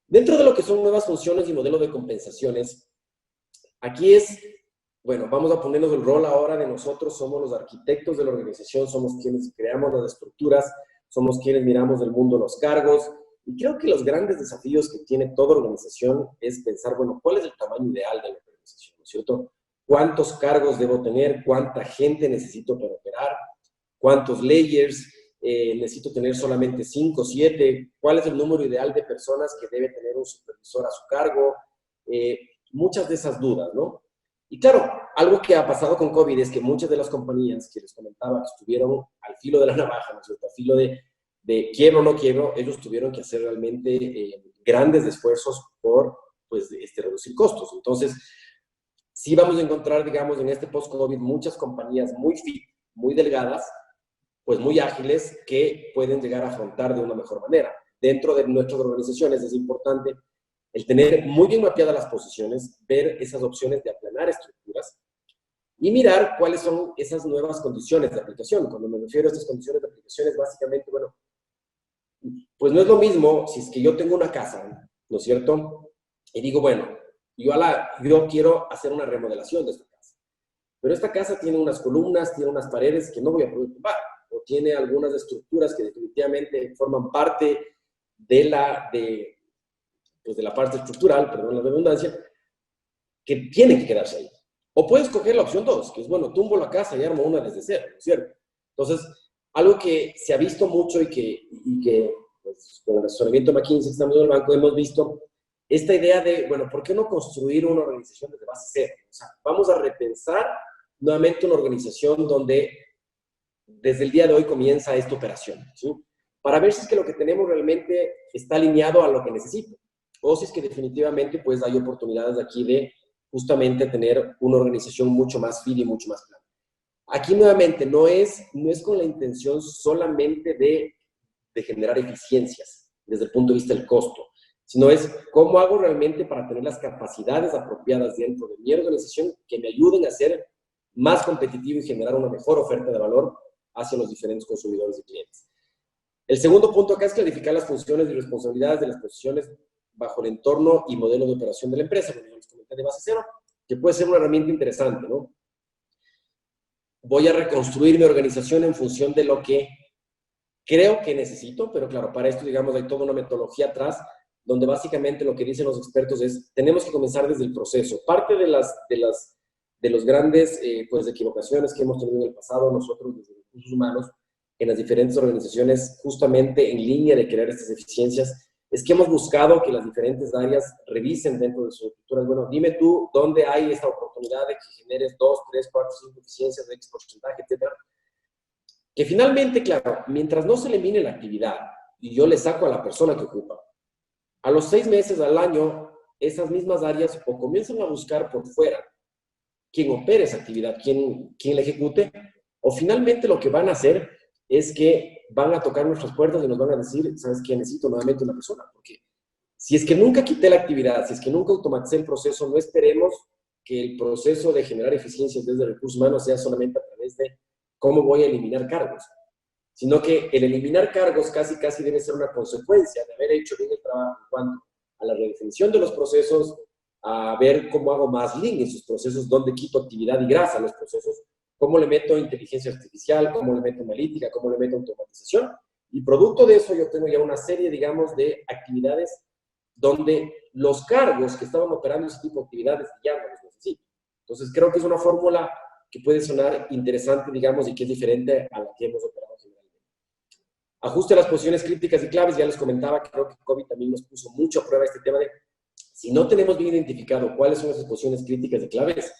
Dentro de lo que son nuevas funciones y modelos de compensaciones, aquí es, bueno, vamos a ponernos el rol ahora de nosotros, somos los arquitectos de la organización, somos quienes creamos las estructuras, somos quienes miramos del mundo los cargos, y creo que los grandes desafíos que tiene toda organización es pensar, bueno, ¿cuál es el tamaño ideal de la organización? ¿No es cierto? ¿Cuántos cargos debo tener? ¿Cuánta gente necesito para operar? ¿Cuántos layers? ¿Necesito tener solamente 5, 7? ¿Cuál es el número ideal de personas que debe tener un supervisor a su cargo? Muchas de esas dudas, ¿no? Y claro, algo que ha pasado con COVID es que muchas de las compañías que les comentaba que estuvieron al filo de la navaja, ¿no es cierto? Al filo de quiebro o no quiebro, ellos tuvieron que hacer realmente grandes esfuerzos por, pues, reducir costos. Entonces, sí vamos a encontrar, digamos, en este post-COVID muchas compañías muy fit, muy delgadas, pues muy ágiles, que pueden llegar a afrontar de una mejor manera. Dentro de nuestras organizaciones es importante el tener muy bien mapeadas las posiciones, ver esas opciones de aplanar estructuras y mirar cuáles son esas nuevas condiciones de aplicación. Cuando me refiero a estas condiciones de aplicación es básicamente, bueno, pues no es lo mismo si es que yo tengo una casa, ¿no es cierto? Y digo, bueno, yo quiero hacer una remodelación de esta casa, pero esta casa tiene unas columnas, tiene unas paredes que no voy a poder tumbar, o tiene algunas estructuras que definitivamente forman parte de la parte estructural, perdón la redundancia, que tienen que quedarse ahí. O puedes coger la opción 2, que es, bueno, tumbo la casa y armo una desde cero, ¿no es cierto? Entonces, algo que se ha visto mucho y que pues, con el asesoramiento McKinsey que estamos en el banco hemos visto esta idea de, bueno, ¿por qué no construir una organización desde base cero? O sea, vamos a repensar nuevamente una organización donde desde el día de hoy comienza esta operación, ¿sí? Para ver si es que lo que tenemos realmente está alineado a lo que necesito, o si es que definitivamente pues hay oportunidades aquí de justamente tener una organización mucho más fit y mucho más plana. Aquí nuevamente no es con la intención solamente de generar eficiencias desde el punto de vista del costo, sino es cómo hago realmente para tener las capacidades apropiadas dentro de mi organización que me ayuden a ser más competitivo y generar una mejor oferta de valor hacia los diferentes consumidores y clientes. El segundo punto acá es clarificar las funciones y responsabilidades de las posiciones bajo el entorno y modelo de operación de la empresa, como les comenté de base cero, que puede ser una herramienta interesante, ¿no? Voy a reconstruir mi organización en función de lo que creo que necesito, pero claro, para esto, digamos, hay toda una metodología atrás, donde básicamente lo que dicen los expertos es, tenemos que comenzar desde el proceso. Parte de los grandes pues, equivocaciones que hemos tenido en el pasado nosotros desde los recursos humanos en las diferentes organizaciones, justamente en línea de crear estas eficiencias, es que hemos buscado que las diferentes áreas revisen dentro de sus estructuras. Bueno, dime tú dónde hay esta oportunidad de que generes 2, 3, 4, 5 eficiencias de X porcentaje, etcétera. Que finalmente, claro, mientras no se elimine la actividad y yo le saco a la persona que ocupa, a los 6 meses al año, esas mismas áreas o comienzan a buscar por fuera quién opere esa actividad, quién la ejecute, o finalmente lo que van a hacer es que van a tocar nuestras puertas y nos van a decir, ¿sabes qué? Necesito nuevamente una persona, porque si es que nunca quité la actividad, si es que nunca automaticé el proceso, no esperemos que el proceso de generar eficiencias desde recursos humanos sea solamente a través de cómo voy a eliminar cargos, sino que el eliminar cargos casi debe ser una consecuencia de haber hecho bien el trabajo en cuanto a la redefinición de los procesos, a ver cómo hago más lean en sus procesos, dónde quito actividad y grasa en los procesos, cómo le meto inteligencia artificial, cómo le meto analítica, cómo le meto automatización. Y producto de eso yo tengo ya una serie, digamos, de actividades donde los cargos que estaban operando ese tipo de actividades ya no los necesito. Entonces creo que es una fórmula que puede sonar interesante, digamos, y que es diferente a la que hemos operado generalmente. Ajuste a las posiciones críticas y claves, ya les comentaba, creo que COVID también nos puso mucho a prueba este tema de si no tenemos bien identificado cuáles son esas posiciones críticas y claves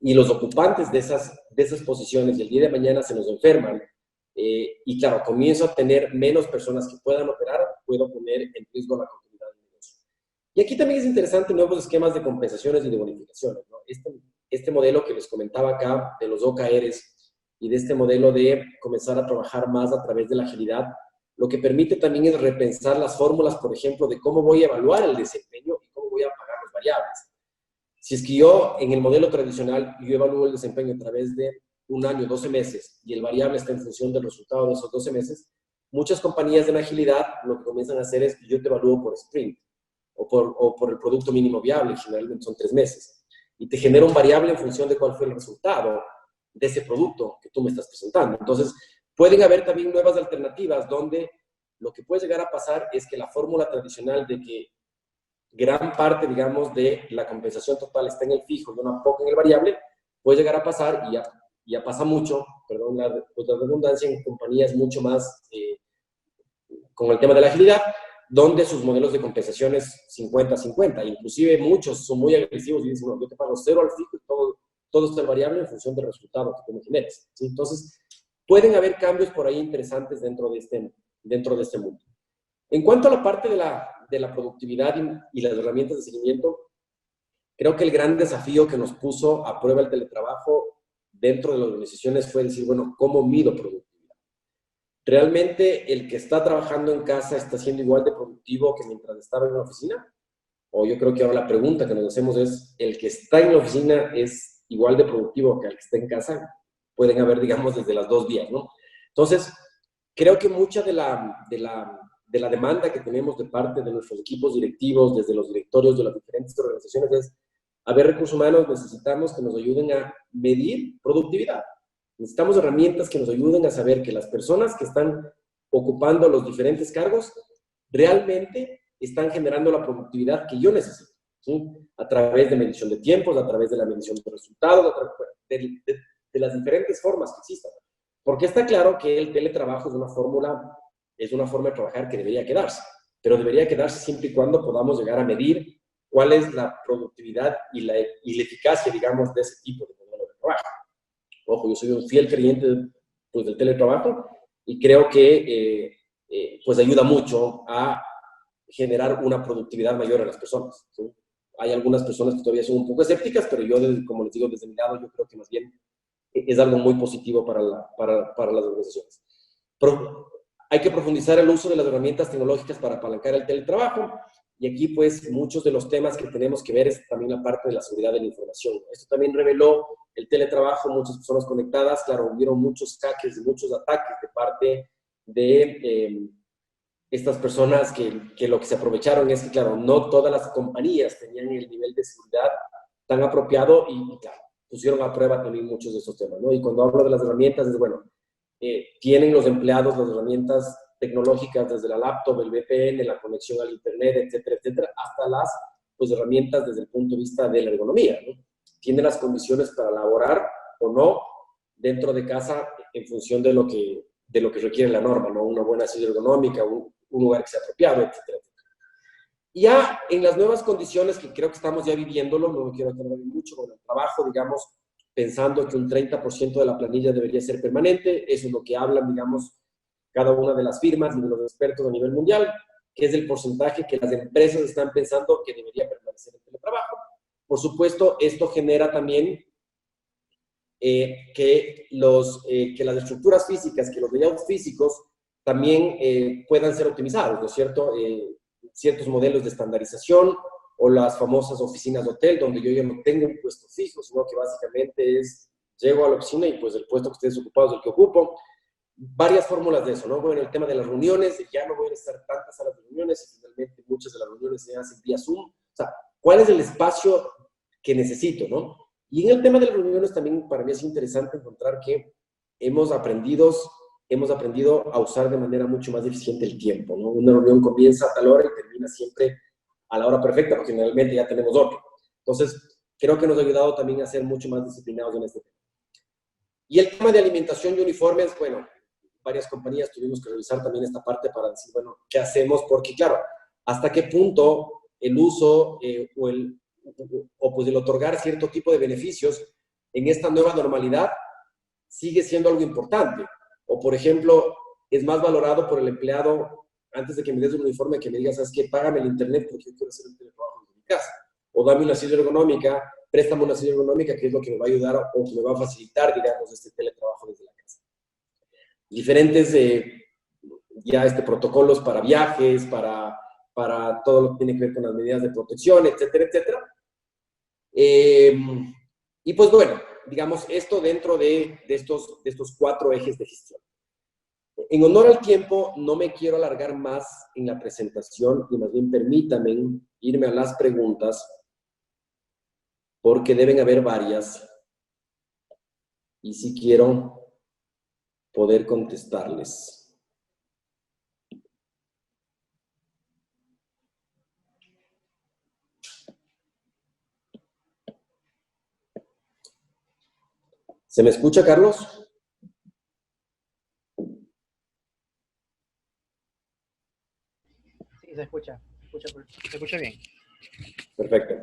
y los ocupantes de esas posiciones y el día de mañana se nos enferman, y claro, comienzo a tener menos personas que puedan operar, puedo poner en riesgo la continuidad del negocio. Y aquí también es interesante nuevos esquemas de compensaciones y de bonificaciones, ¿no? Este modelo que les comentaba acá de los OKRs y de este modelo de comenzar a trabajar más a través de la agilidad, lo que permite también es repensar las fórmulas, por ejemplo, de cómo voy a evaluar el desempeño y cómo voy a pagar los variables. Si es que yo, en el modelo tradicional, yo evalúo el desempeño a través de un año, 12 meses, y el variable está en función del resultado de esos 12 meses, muchas compañías en agilidad lo que comienzan a hacer es, yo te evalúo por sprint, o por el producto mínimo viable, generalmente son 3 meses, y te genera un variable en función de cuál fue el resultado de ese producto que tú me estás presentando. Entonces, pueden haber también nuevas alternativas donde lo que puede llegar a pasar es que la fórmula tradicional de que gran parte, digamos, de la compensación total está en el fijo y una poca en el variable, puede llegar a pasar, y ya pasa mucho, perdón la redundancia, en compañías mucho más con el tema de la agilidad, donde sus modelos de compensación es 50-50. Inclusive muchos son muy agresivos y dicen, no, yo te pago 0 al fijo y todo está el variable en función del resultado que tú me generes. ¿Sí? Entonces, pueden haber cambios por ahí interesantes dentro de este mundo. En cuanto a la parte de la productividad y las herramientas de seguimiento, creo que el gran desafío que nos puso a prueba el teletrabajo dentro de las organizaciones fue decir, bueno, ¿cómo mido productividad? ¿Realmente el que está trabajando en casa está siendo igual de productivo que mientras estaba en la oficina? O yo creo que ahora la pregunta que nos hacemos es, ¿el que está en la oficina es igual de productivo que el que está en casa? Pueden haber, digamos, desde las dos vías, ¿no? Entonces, creo que mucha de la demanda que tenemos de parte de nuestros equipos directivos, desde los directorios de las diferentes organizaciones, es, a ver, recursos humanos, necesitamos que nos ayuden a medir productividad. Necesitamos herramientas que nos ayuden a saber que las personas que están ocupando los diferentes cargos realmente están generando la productividad que yo necesito, ¿sí? A través de medición de tiempos, a través de la medición de resultados, de las diferentes formas que existan. Porque está claro que el teletrabajo es una forma de trabajar que debería quedarse, pero debería quedarse siempre y cuando podamos llegar a medir cuál es la productividad y la eficacia, digamos, de ese tipo de modelo de trabajo. Ojo, yo soy un fiel creyente pues, del teletrabajo y creo que pues ayuda mucho a generar una productividad mayor a las personas, ¿sí? Hay algunas personas que todavía son un poco escépticas, pero yo, como les digo, desde mi lado, yo creo que más bien es algo muy positivo para las organizaciones. Pero hay que profundizar el uso de las herramientas tecnológicas para apalancar el teletrabajo, y aquí pues muchos de los temas que tenemos que ver es también la parte de la seguridad de la información. Esto también reveló el teletrabajo, muchas personas conectadas, claro, hubieron muchos hackers y muchos ataques de parte de estas personas que lo que se aprovecharon es que, claro, no todas las compañías tenían el nivel de seguridad tan apropiado y claro, pusieron a prueba también muchos de esos temas, ¿no? Y cuando hablo de las herramientas es, bueno, tienen los empleados las herramientas tecnológicas desde la laptop, el VPN, la conexión al internet, etcétera, etcétera, hasta las pues, herramientas desde el punto de vista de la ergonomía, ¿no? Tienen las condiciones para laborar o no dentro de casa en función de lo que requiere la norma, ¿no? Una buena silla ergonómica, un lugar que sea apropiado, etcétera, etcétera. Y ya en las nuevas condiciones que creo que estamos ya viviéndolo, no me quiero atrever mucho con el trabajo, digamos, pensando que un 30% de la planilla debería ser permanente, eso es lo que hablan, digamos, cada una de las firmas y de los expertos a nivel mundial, que es el porcentaje que las empresas están pensando que debería permanecer en teletrabajo. Por supuesto, esto genera también que las estructuras físicas, que los layouts físicos también puedan ser optimizados, ¿no es cierto? Ciertos modelos de estandarización o las famosas oficinas de hotel, donde yo ya no tengo un puesto fijo, sino que básicamente llego a la oficina y pues el puesto que esté desocupado es el que ocupo. Varias fórmulas de eso, ¿no? Bueno, el tema de las reuniones, ya no voy a necesitar tantas salas de reuniones, y finalmente muchas de las reuniones se hacen vía Zoom. O sea, ¿cuál es el espacio que necesito, no? Y en el tema de las reuniones también para mí es interesante encontrar que hemos aprendido a usar de manera mucho más eficiente el tiempo, ¿no? Una reunión comienza a tal hora y termina siempre a la hora perfecta, porque generalmente ya tenemos otro. Entonces, creo que nos ha ayudado también a ser mucho más disciplinados en este tema. Y el tema de alimentación y uniformes, bueno, varias compañías tuvimos que revisar también esta parte para decir, bueno, ¿qué hacemos? Porque, claro, ¿hasta qué punto el uso o pues el otorgar cierto tipo de beneficios en esta nueva normalidad sigue siendo algo importante? O, por ejemplo, es más valorado por el empleado, antes de que me des un uniforme, que me digas, ¿sabes qué? Págame el internet porque yo quiero hacer el teletrabajo en mi casa. O dame una silla ergonómica, préstame una silla ergonómica, que es lo que me va a ayudar o que me va a facilitar, digamos, este teletrabajo desde la casa. Diferentes protocolos para viajes, para todo lo que tiene que ver con las medidas de protección, etcétera, etcétera. Eh, y pues bueno, digamos, esto dentro de estos 4 ejes de gestión. En honor al tiempo, no me quiero alargar más en la presentación y más bien permítanme irme a las preguntas, porque deben haber varias y si quiero poder contestarles. ¿Se me escucha, Carlos? Sí, se escucha bien. Perfecto.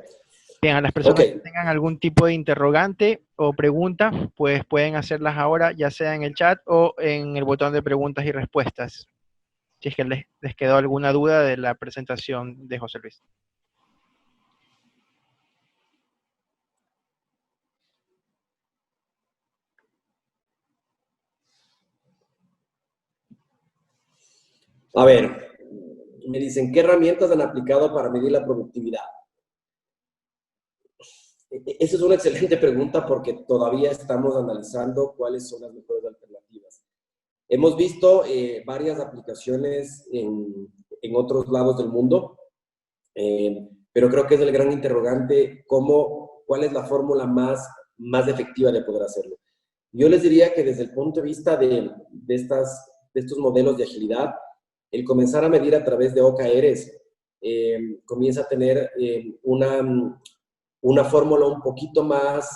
Bien, a las Ok, personas que tengan algún tipo de interrogante o pregunta, pues pueden hacerlas ahora, ya sea en el chat o en el botón de preguntas y respuestas, si es que les quedó alguna duda de la presentación de José Luis. a ver, me dicen, ¿qué herramientas han aplicado para medir la productividad? Esa es una excelente pregunta porque todavía estamos analizando cuáles son las mejores alternativas. Hemos visto varias aplicaciones en otros lados del mundo, pero creo que es el gran interrogante cuál es la fórmula más efectiva de poder hacerlo. Yo les diría que desde el punto de vista de estos modelos de agilidad, el comenzar a medir a través de OKRs comienza a tener una fórmula un poquito más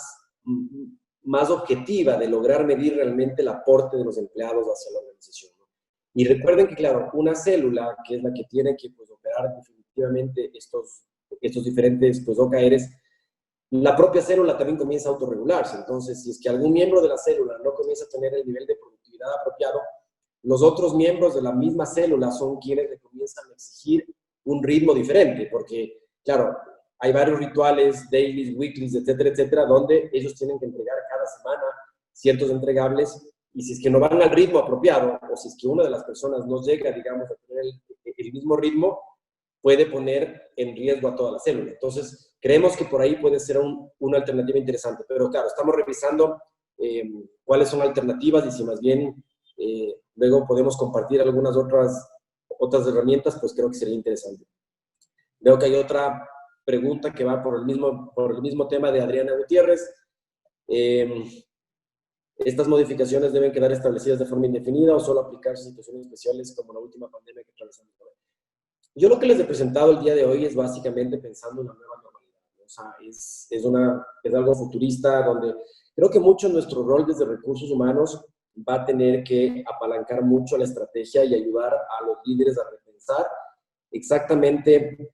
objetiva de lograr medir realmente el aporte de los empleados hacia la organización, ¿no? Y recuerden que, claro, una célula, que es la que tiene que pues, operar definitivamente estos diferentes pues, OKRs, la propia célula también comienza a autorregularse. Entonces, si es que algún miembro de la célula no comienza a tener el nivel de productividad apropiado, los otros miembros de la misma célula son quienes le comienzan a exigir un ritmo diferente, porque, claro, hay varios rituales, dailies, weeklies, etcétera, etcétera, donde ellos tienen que entregar cada semana ciertos entregables, y si es que no van al ritmo apropiado, o si es que una de las personas no llega, digamos, a tener el mismo ritmo, puede poner en riesgo a toda la célula. Entonces, creemos que por ahí puede ser una alternativa interesante, pero claro, estamos revisando cuáles son alternativas y si más bien luego podemos compartir algunas otras herramientas, pues creo que sería interesante. Veo que hay otra pregunta que va por el mismo tema de Adriana Gutiérrez. ¿Estas modificaciones deben quedar establecidas de forma indefinida o solo aplicarse a situaciones especiales como la última pandemia que atravesamos? Yo lo que les he presentado el día de hoy es básicamente pensando en la nueva normalidad, ¿no? O sea, es algo futurista donde creo que mucho nuestro rol desde recursos humanos va a tener que apalancar mucho la estrategia y ayudar a los líderes a repensar exactamente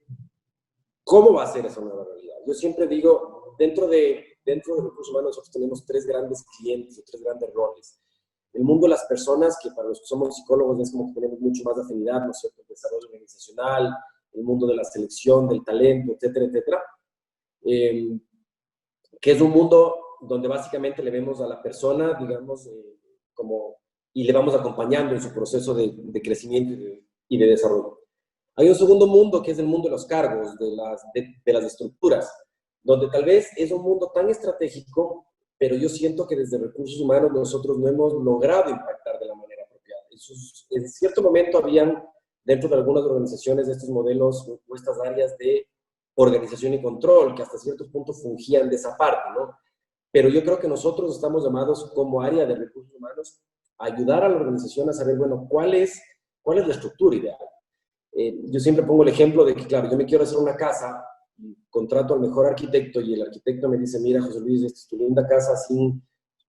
cómo va a ser esa nueva realidad. Yo siempre digo, dentro de recursos humanos nosotros tenemos 3 grandes clientes o 3 grandes roles. El mundo de las personas, que para los que somos psicólogos es como que tenemos mucho más afinidad, ¿no es cierto? El desarrollo organizacional, el mundo de la selección, del talento, etcétera, etcétera. Que es un mundo donde básicamente le vemos a la persona, digamos, y le vamos acompañando en su proceso de crecimiento y de desarrollo. Hay un segundo mundo que es el mundo de los cargos, de las estructuras, donde tal vez es un mundo tan estratégico, pero yo siento que desde recursos humanos nosotros no hemos logrado impactar de la manera apropiada. En cierto momento habían dentro de algunas organizaciones estos modelos o estas áreas de organización y control que hasta ciertos puntos fungían de esa parte, ¿no? Pero yo creo que nosotros estamos llamados como área de recursos humanos a ayudar a la organización a saber, bueno, cuál es la estructura ideal. Yo siempre pongo el ejemplo de que, claro, yo me quiero hacer una casa, contrato al mejor arquitecto y el arquitecto me dice, mira, José Luis, esta es tu linda casa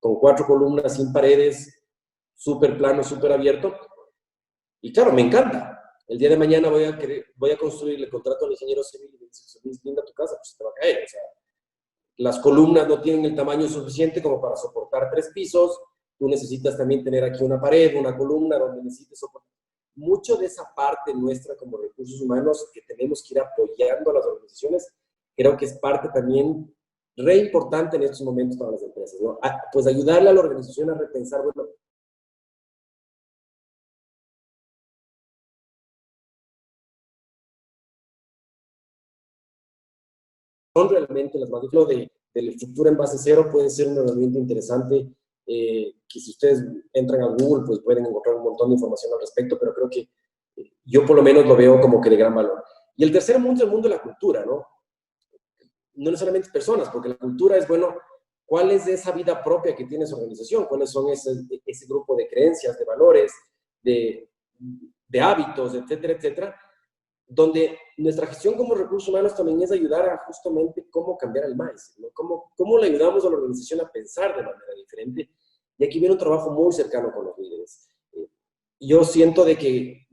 con 4 columnas, sin paredes, súper plano, súper abierto. Y claro, me encanta. El día de mañana voy a construir, le contrato al ingeniero civil y me dice, José Luis, linda tu casa, pues te va a caer. O sea, las columnas no tienen el tamaño suficiente como para soportar 3 pisos. Tú necesitas también tener aquí una pared, una columna donde necesites soportar. Mucho de esa parte nuestra como recursos humanos que tenemos que ir apoyando a las organizaciones, creo que es parte también re importante en estos momentos para las empresas, ¿no? Pues ayudarle a la organización a repensar, bueno, son realmente las más difíciles. De la estructura en base cero puede ser una herramienta interesante, que si ustedes entran a Google, pues pueden encontrar un montón de información al respecto, pero creo que yo por lo menos lo veo como que de gran valor. Y el tercer mundo es el mundo de la cultura, ¿no? No necesariamente personas, porque la cultura es, bueno, ¿cuál es esa vida propia que tiene su organización? ¿Cuáles son ese grupo de creencias, de valores, de hábitos, etcétera, etcétera? Donde nuestra gestión como recursos humanos también es ayudar a justamente cómo cambiar el mindset, ¿no? Cómo le ayudamos a la organización a pensar de manera diferente. Y aquí viene un trabajo muy cercano con los líderes. Yo siento de que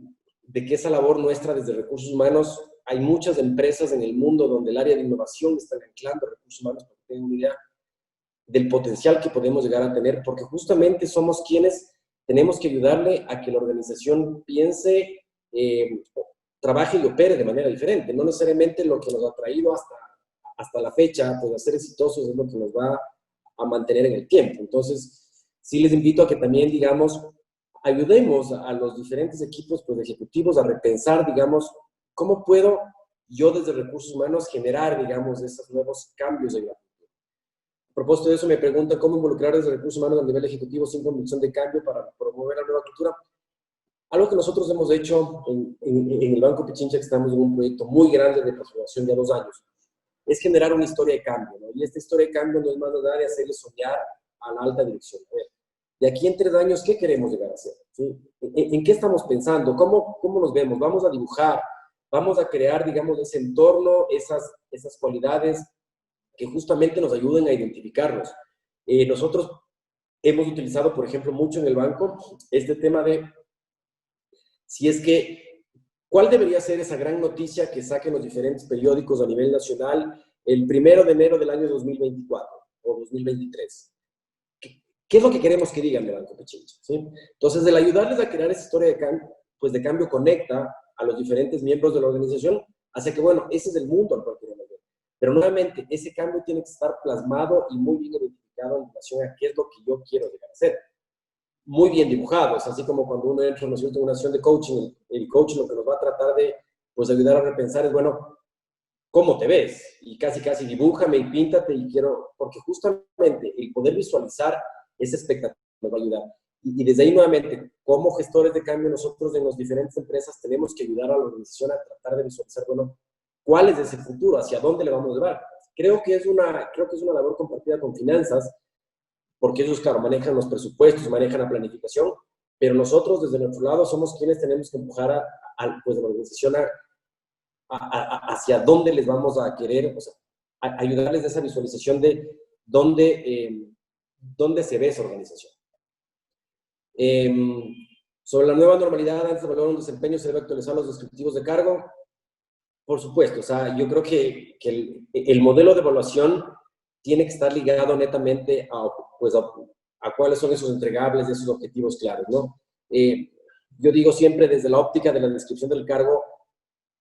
esa labor nuestra desde recursos humanos, hay muchas empresas en el mundo donde el área de innovación está anclando recursos humanos, para que tengan una idea del potencial que podemos llegar a tener, porque justamente somos quienes tenemos que ayudarle a que la organización piense, trabaje y opere de manera diferente. No necesariamente lo que nos ha traído hasta la fecha, pues a ser exitosos es lo que nos va a mantener en el tiempo. Entonces, sí les invito a que también, digamos, ayudemos a los diferentes equipos pues, ejecutivos a repensar, digamos, cómo puedo yo desde recursos humanos generar, digamos, esos nuevos cambios en la cultura. A propósito de eso, me preguntan cómo involucrar desde recursos humanos a nivel ejecutivo sin convicción de cambio para promover la nueva cultura. Algo que nosotros hemos hecho en el Banco Pichincha, que estamos en un proyecto muy grande de transformación de 2 años, es generar una historia de cambio, ¿no? Y esta historia de cambio no es más nada de hacerle soñar a la alta dirección. A ver, de aquí en 3 años, ¿qué queremos llegar a hacer? ¿Sí? ¿En qué estamos pensando? ¿Cómo nos vemos? Vamos a dibujar, vamos a crear, digamos, ese entorno, esas cualidades que justamente nos ayuden a identificarnos. Nosotros hemos utilizado, por ejemplo, mucho en el banco este tema de si es que, ¿cuál debería ser esa gran noticia que saquen los diferentes periódicos a nivel nacional el 1 de enero del año 2024 o 2023? ¿Qué es lo que queremos que digan de Banco Pichincha? ¿Sí? Entonces, el ayudarles a crear esa historia de cambio conecta a los diferentes miembros de la organización, hace que, bueno, ese es el mundo al cual queremos ver. Pero nuevamente, ese cambio tiene que estar plasmado y muy bien identificado en relación a qué es lo que yo quiero llegar a hacer. Muy bien dibujados, así como cuando uno entra en una acción de coaching, el coach lo que nos va a tratar de pues, ayudar a repensar es, bueno, ¿cómo te ves? Y casi dibújame y píntate y quiero, porque justamente el poder visualizar esa expectativa nos va a ayudar. Y desde ahí nuevamente, como gestores de cambio, nosotros en las diferentes empresas tenemos que ayudar a la organización a tratar de visualizar, bueno, ¿cuál es ese futuro? ¿Hacia dónde le vamos a llevar? Creo que es una labor compartida con finanzas, porque ellos, claro, manejan los presupuestos, manejan la planificación, pero nosotros desde nuestro lado somos quienes tenemos que empujar pues, a la organización hacia dónde les vamos a querer, o sea, ayudarles a esa visualización de dónde se ve esa organización. Sobre la nueva normalidad, antes de evaluar un desempeño, se debe actualizar los descriptivos de cargo. Por supuesto, o sea, yo creo que el modelo de evaluación tiene que estar ligado netamente a cuáles son esos entregables, esos objetivos claros, ¿no? Yo digo siempre desde la óptica de la descripción del cargo,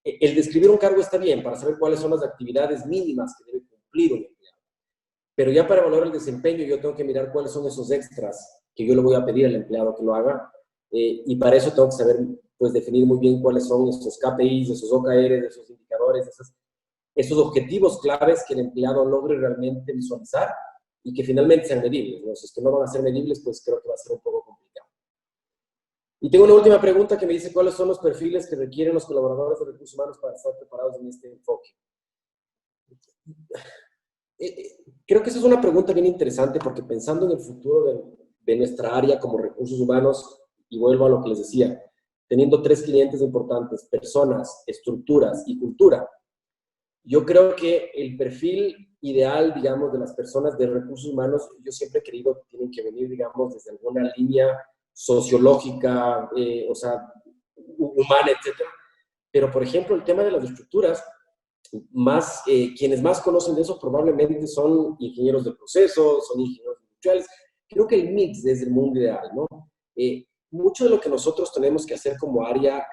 el describir un cargo está bien para saber cuáles son las actividades mínimas que debe cumplir un empleado. Pero ya para evaluar el desempeño yo tengo que mirar cuáles son esos extras que yo le voy a pedir al empleado que lo haga. Y para eso tengo que saber, pues, definir muy bien cuáles son esos KPIs, esos OKRs, esos indicadores, esos objetivos claves que el empleado logre realmente visualizar y que finalmente sean medibles, ¿no? Si es que no van a ser medibles, pues creo que va a ser un poco complicado. Y tengo una última pregunta que me dice, ¿cuáles son los perfiles que requieren los colaboradores de recursos humanos para estar preparados en este enfoque? Creo que esa es una pregunta bien interesante porque pensando en el futuro de nuestra área como recursos humanos, y vuelvo a lo que les decía, teniendo 3 clientes importantes, personas, estructuras y cultura, yo creo que el perfil ideal, digamos, de las personas de recursos humanos, yo siempre he creído que tienen que venir, digamos, desde alguna línea sociológica, o sea, humana, etcétera. Pero, por ejemplo, el tema de las estructuras, quienes más conocen de eso probablemente son ingenieros de procesos, son ingenieros industriales. Creo que el mix es el mundo ideal, ¿no? Mucho de lo que nosotros tenemos que hacer como área,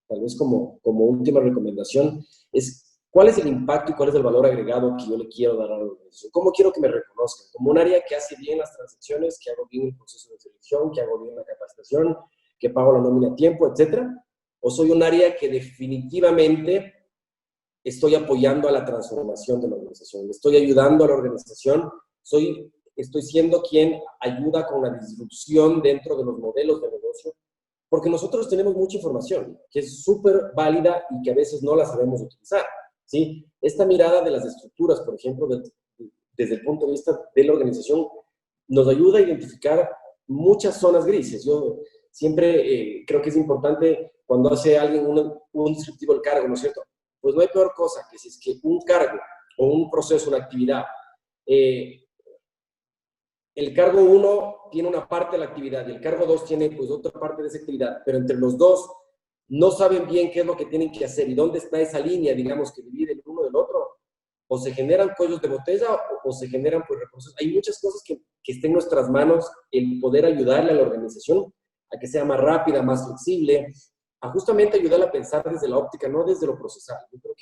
tal vez como última recomendación, es cuál es el impacto y cuál es el valor agregado que yo le quiero dar a la organización. ¿Cómo quiero que me reconozcan? Como un área que hace bien las transacciones, que hago bien el proceso de selección, que hago bien la capacitación, que pago la nómina a tiempo, etcétera. ¿O soy un área que definitivamente estoy apoyando a la transformación de la organización, estoy ayudando a la organización, estoy siendo quien ayuda con la disrupción dentro de los modelos de negocio, porque nosotros tenemos mucha información que es súper válida y que a veces no la sabemos utilizar, ¿sí? Esta mirada de las estructuras, por ejemplo, desde el punto de vista de la organización, nos ayuda a identificar muchas zonas grises. Yo siempre creo que es importante cuando hace alguien un descriptivo del cargo, ¿no es cierto? Pues no hay peor cosa que si es que un cargo o un proceso, una actividad, el cargo 1 tiene una parte de la actividad y el cargo 2 tiene pues otra parte de esa actividad, pero entre los dos no saben bien qué es lo que tienen que hacer y dónde está esa línea, digamos, que divide el uno del otro, o se generan cuellos de botella o se generan pues reprocesos. Hay muchas cosas que estén en nuestras manos el poder ayudarle a la organización a que sea más rápida, más flexible, a justamente ayudarla a pensar desde la óptica, no desde lo procesal. Yo creo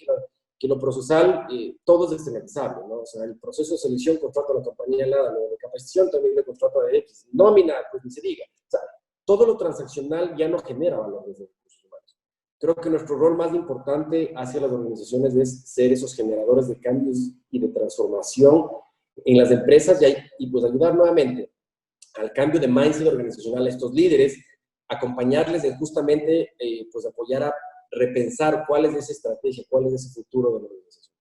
que lo procesal todo es descentralizable, ¿no? O sea, el proceso de selección, contrato a la compañía al lado, lo de capacitación también le contrato a X, nómina, pues ni se diga. O sea, todo lo transaccional ya no genera valor desde recursos humanos. Creo que nuestro rol más importante hacia las organizaciones es ser esos generadores de cambios y de transformación en las empresas y pues ayudar nuevamente al cambio de mindset organizacional a estos líderes, acompañarles en justamente pues apoyar a repensar cuál es esa estrategia, cuál es ese futuro de la organización.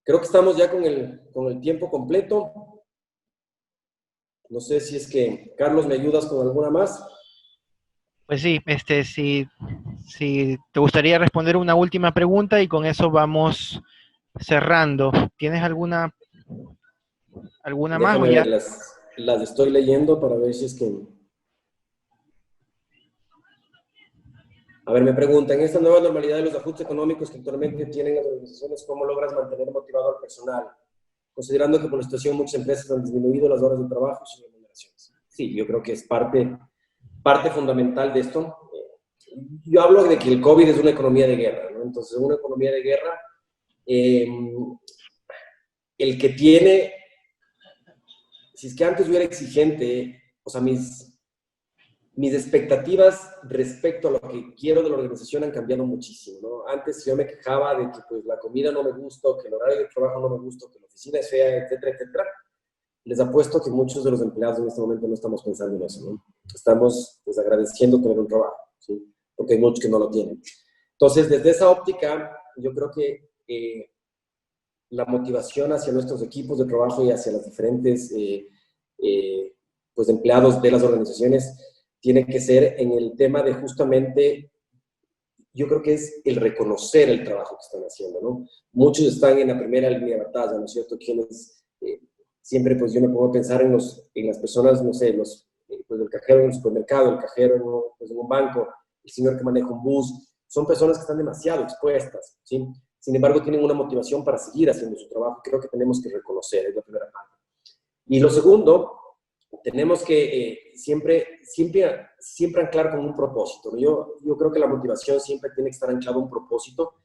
Creo que estamos ya con el tiempo completo. No sé si es que, Carlos, ¿me ayudas con alguna más? Pues sí, si te gustaría responder una última pregunta y con eso vamos cerrando. ¿Tienes alguna más o Déjame ya? ver, las estoy leyendo para ver si es que... A ver, me preguntan, en esta nueva normalidad de los ajustes económicos que actualmente tienen las organizaciones, ¿cómo logras mantener motivado al personal? Considerando que por la situación muchas empresas han disminuido las horas de trabajo y sus remuneraciones. Sí, yo creo que es parte fundamental de esto. Yo hablo de que el COVID es una economía de guerra, ¿no? Entonces, una economía de guerra, el que tiene, si es que antes yo era exigente, o sea, mis expectativas respecto a lo que quiero de la organización han cambiado muchísimo, ¿no? Antes yo me quejaba de que pues, la comida no me gusta, que el horario de trabajo no me gusta, que la oficina es fea, etcétera, etcétera. Les apuesto que muchos de los empleados en este momento no estamos pensando en eso, ¿no? Estamos pues, agradeciendo tener un trabajo, ¿sí? Porque hay muchos que no lo tienen. Entonces, desde esa óptica, yo creo que la motivación hacia nuestros equipos de trabajo y hacia los diferentes pues, empleados de las organizaciones tiene que ser en el tema de justamente, yo creo que es el reconocer el trabajo que están haciendo, ¿no? Muchos están en la primera línea de batalla, ¿no es cierto? Quienes siempre, pues yo me pongo a pensar en las personas, no sé, pues el cajero en un supermercado, el cajero pues, en un banco, el señor que maneja un bus, son personas que están demasiado expuestas, ¿sí? Sin embargo, tienen una motivación para seguir haciendo su trabajo. Creo que tenemos que reconocer, es la primera parte. Y lo segundo, tenemos que siempre anclar con un propósito, ¿no? Yo creo que la motivación siempre tiene que estar anclada a un propósito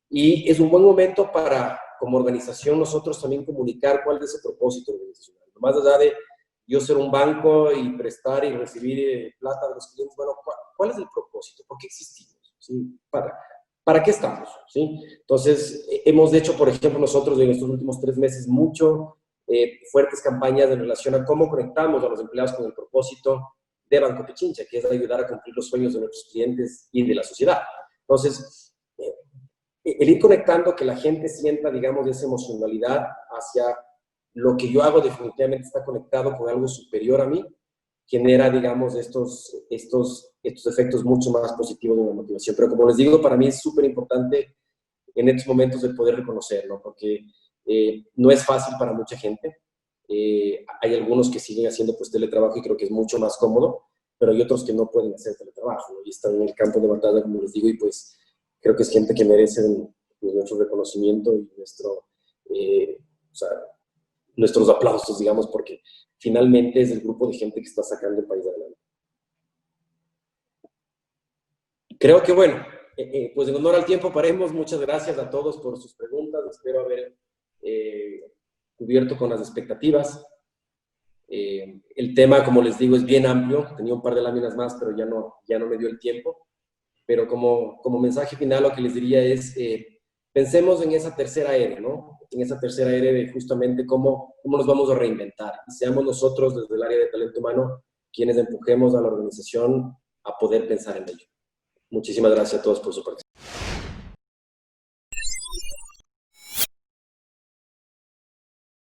y es un buen momento para, como organización, nosotros también comunicar cuál es ese propósito organizacional. Más allá de yo ser un banco y prestar y recibir plata de los clientes, bueno, ¿cuál es el propósito? ¿Por qué existimos? ¿Sí? ¿Para qué estamos? ¿Sí? Entonces, hemos hecho, por ejemplo, nosotros en estos últimos 3 meses fuertes campañas en relación a cómo conectamos a los empleados con el propósito de Banco Pichincha, que es ayudar a cumplir los sueños de nuestros clientes y de la sociedad. Entonces, el ir conectando, que la gente sienta, digamos, esa emocionalidad hacia lo que yo hago definitivamente está conectado con algo superior a mí, genera, digamos, estos efectos mucho más positivos de la motivación. Pero como les digo, para mí es súper importante en estos momentos el poder reconocerlo, porque no es fácil para mucha gente. Hay algunos que siguen haciendo pues teletrabajo y creo que es mucho más cómodo, pero hay otros que no pueden hacer teletrabajo, ¿no? Y están en el campo de batalla, como les digo, y pues creo que es gente que merece pues, nuestro reconocimiento y o sea, nuestros aplausos, digamos, porque finalmente es el grupo de gente que está sacando el país adelante. Creo que, bueno, pues en honor al tiempo paremos. Muchas gracias a todos por sus preguntas. Espero haber cubierto con las expectativas. El tema, como les digo, es bien amplio. Tenía un par de láminas más, pero ya no me dio el tiempo. pero como mensaje final lo que les diría es, pensemos en esa tercera R, ¿no? En esa tercera R de justamente cómo nos vamos a reinventar. Y seamos nosotros, desde el área de talento humano, quienes empujemos a la organización a poder pensar en ello. Muchísimas gracias a todos por su participación.